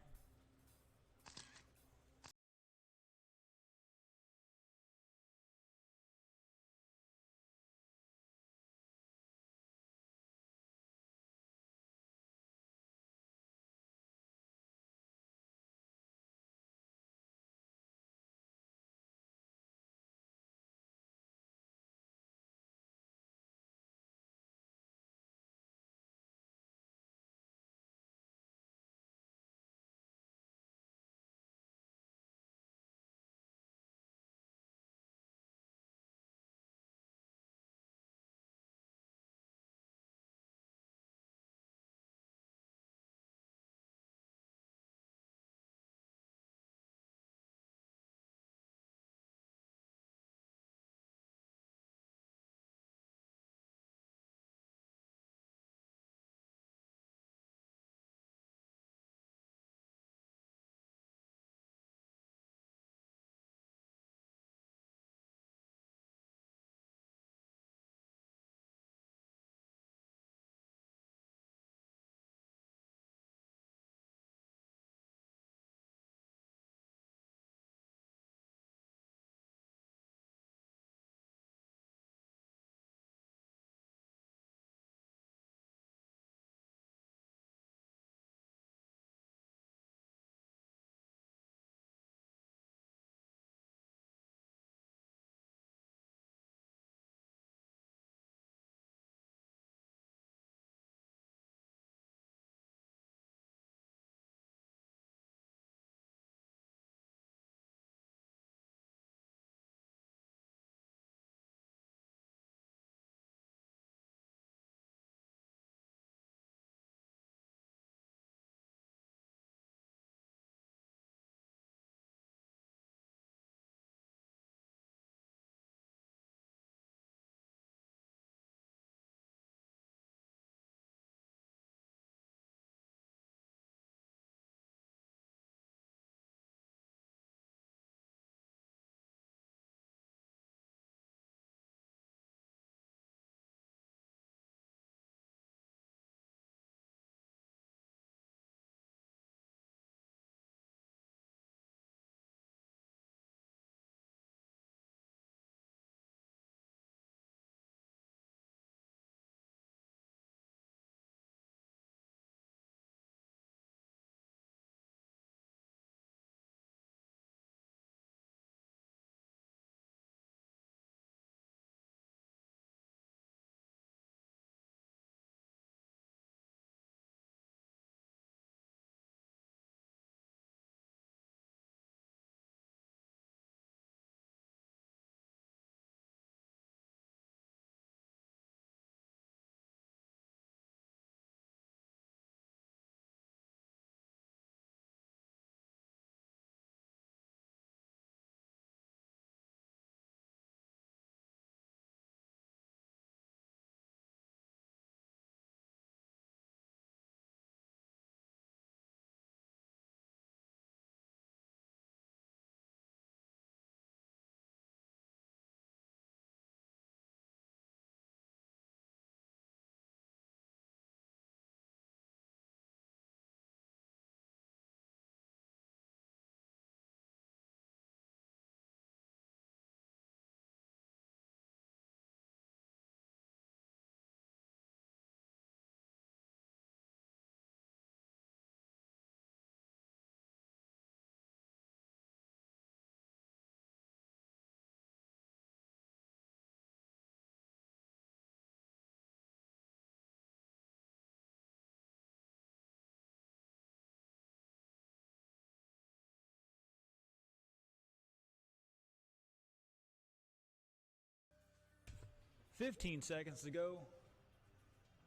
A: 15 seconds to go.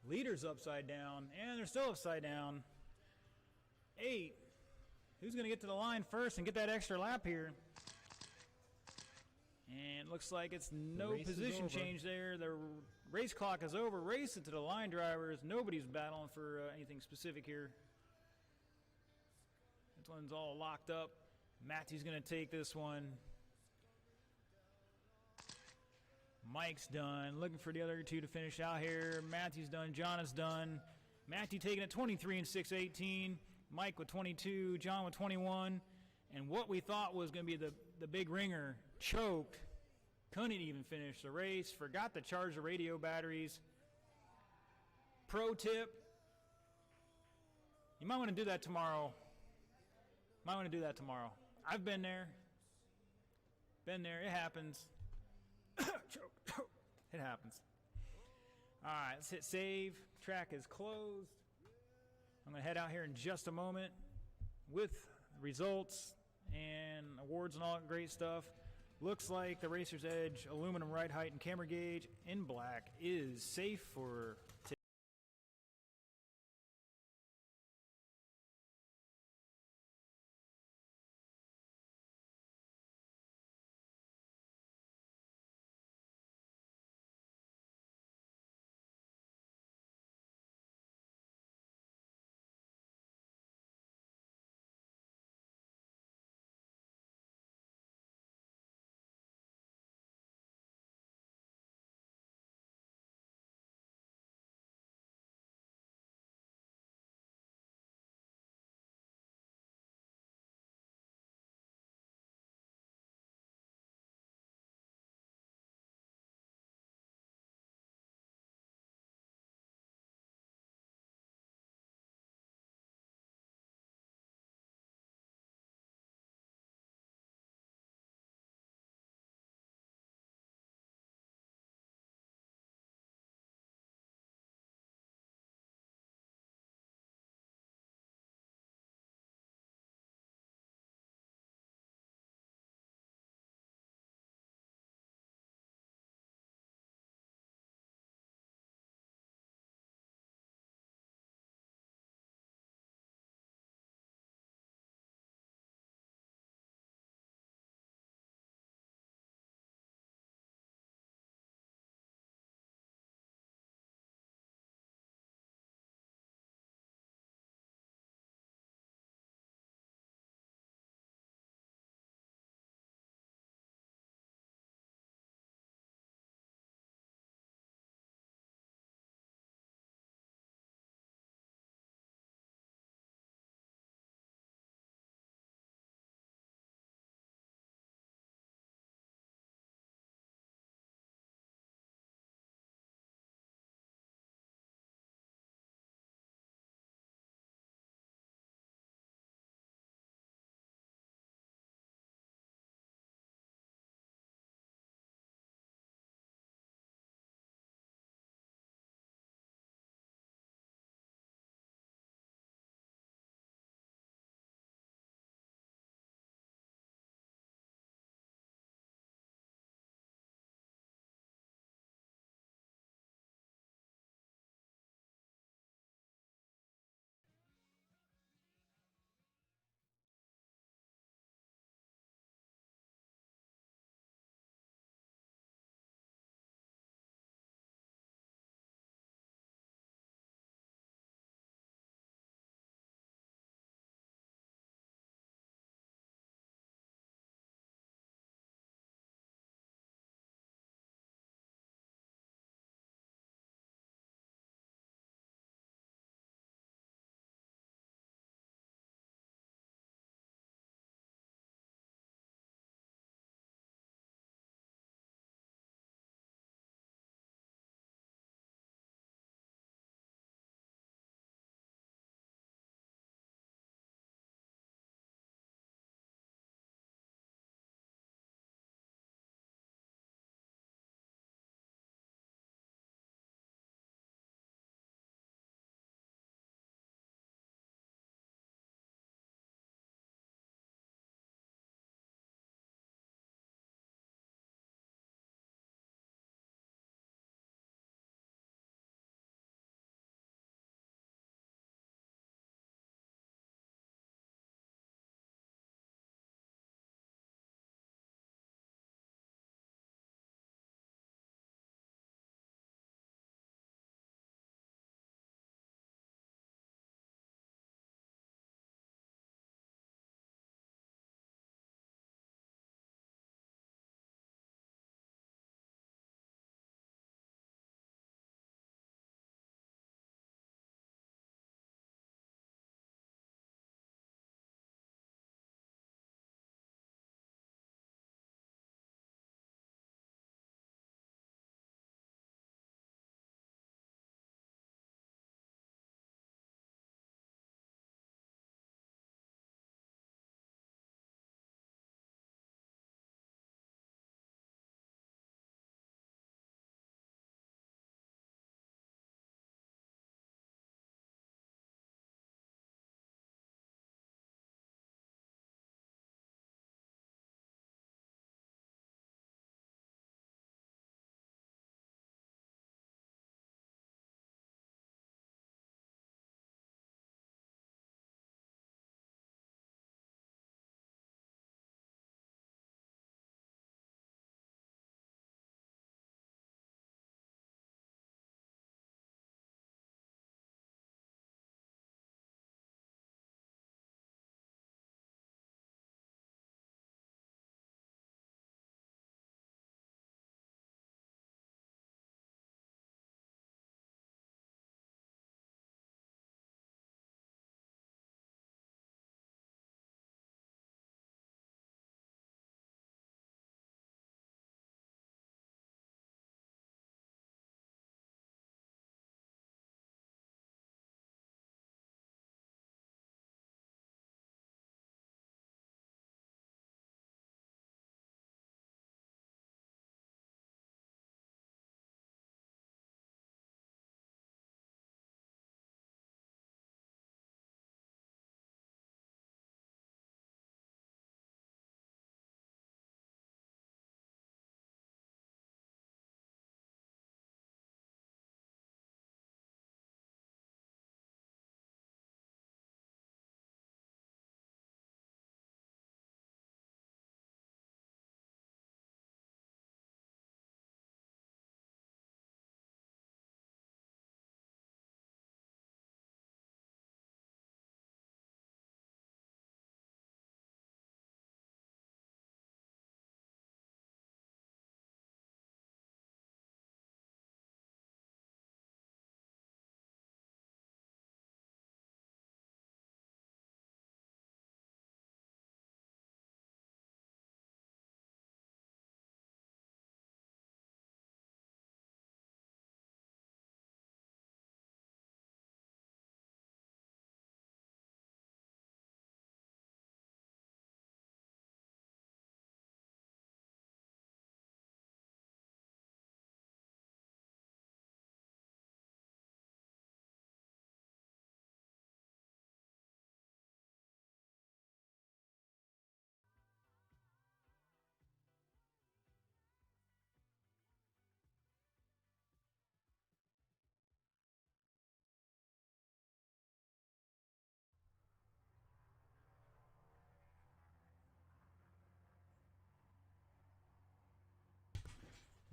A: Leader's upside down, and they're still upside down. 8. Who's going to get to the line first and get that extra lap here? And looks like it's no position change there. The race clock is over. Race it to the line drivers. Nobody's battling for anything specific here. This one's all locked up. Matthew's going to take this one. Mike's done. Looking for the other two to finish out here. Matthew's done. John is done. Matthew taking it 23 and 6:18. Mike with 22. John with 21. And what we thought was going to be the big ringer choked. Couldn't even finish the race. Forgot to charge the radio batteries. Pro tip. You might want to do that tomorrow. I've been there. It happens. Choke. It happens. All right, let's hit save. Track is closed. I'm going to head out here in just a moment with results and awards and all that great stuff. Looks like the Racer's Edge aluminum ride height and camera gauge in black is safe for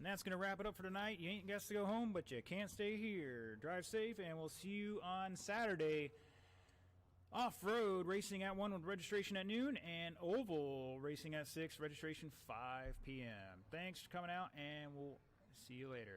A: And that's going to wrap it up for tonight. You ain't got to go home, but you can't stay here. Drive safe, and we'll see you on Saturday. Off-road racing at 1 with registration at noon, and oval racing at 6, registration 5 p.m. Thanks for coming out, and we'll see you later.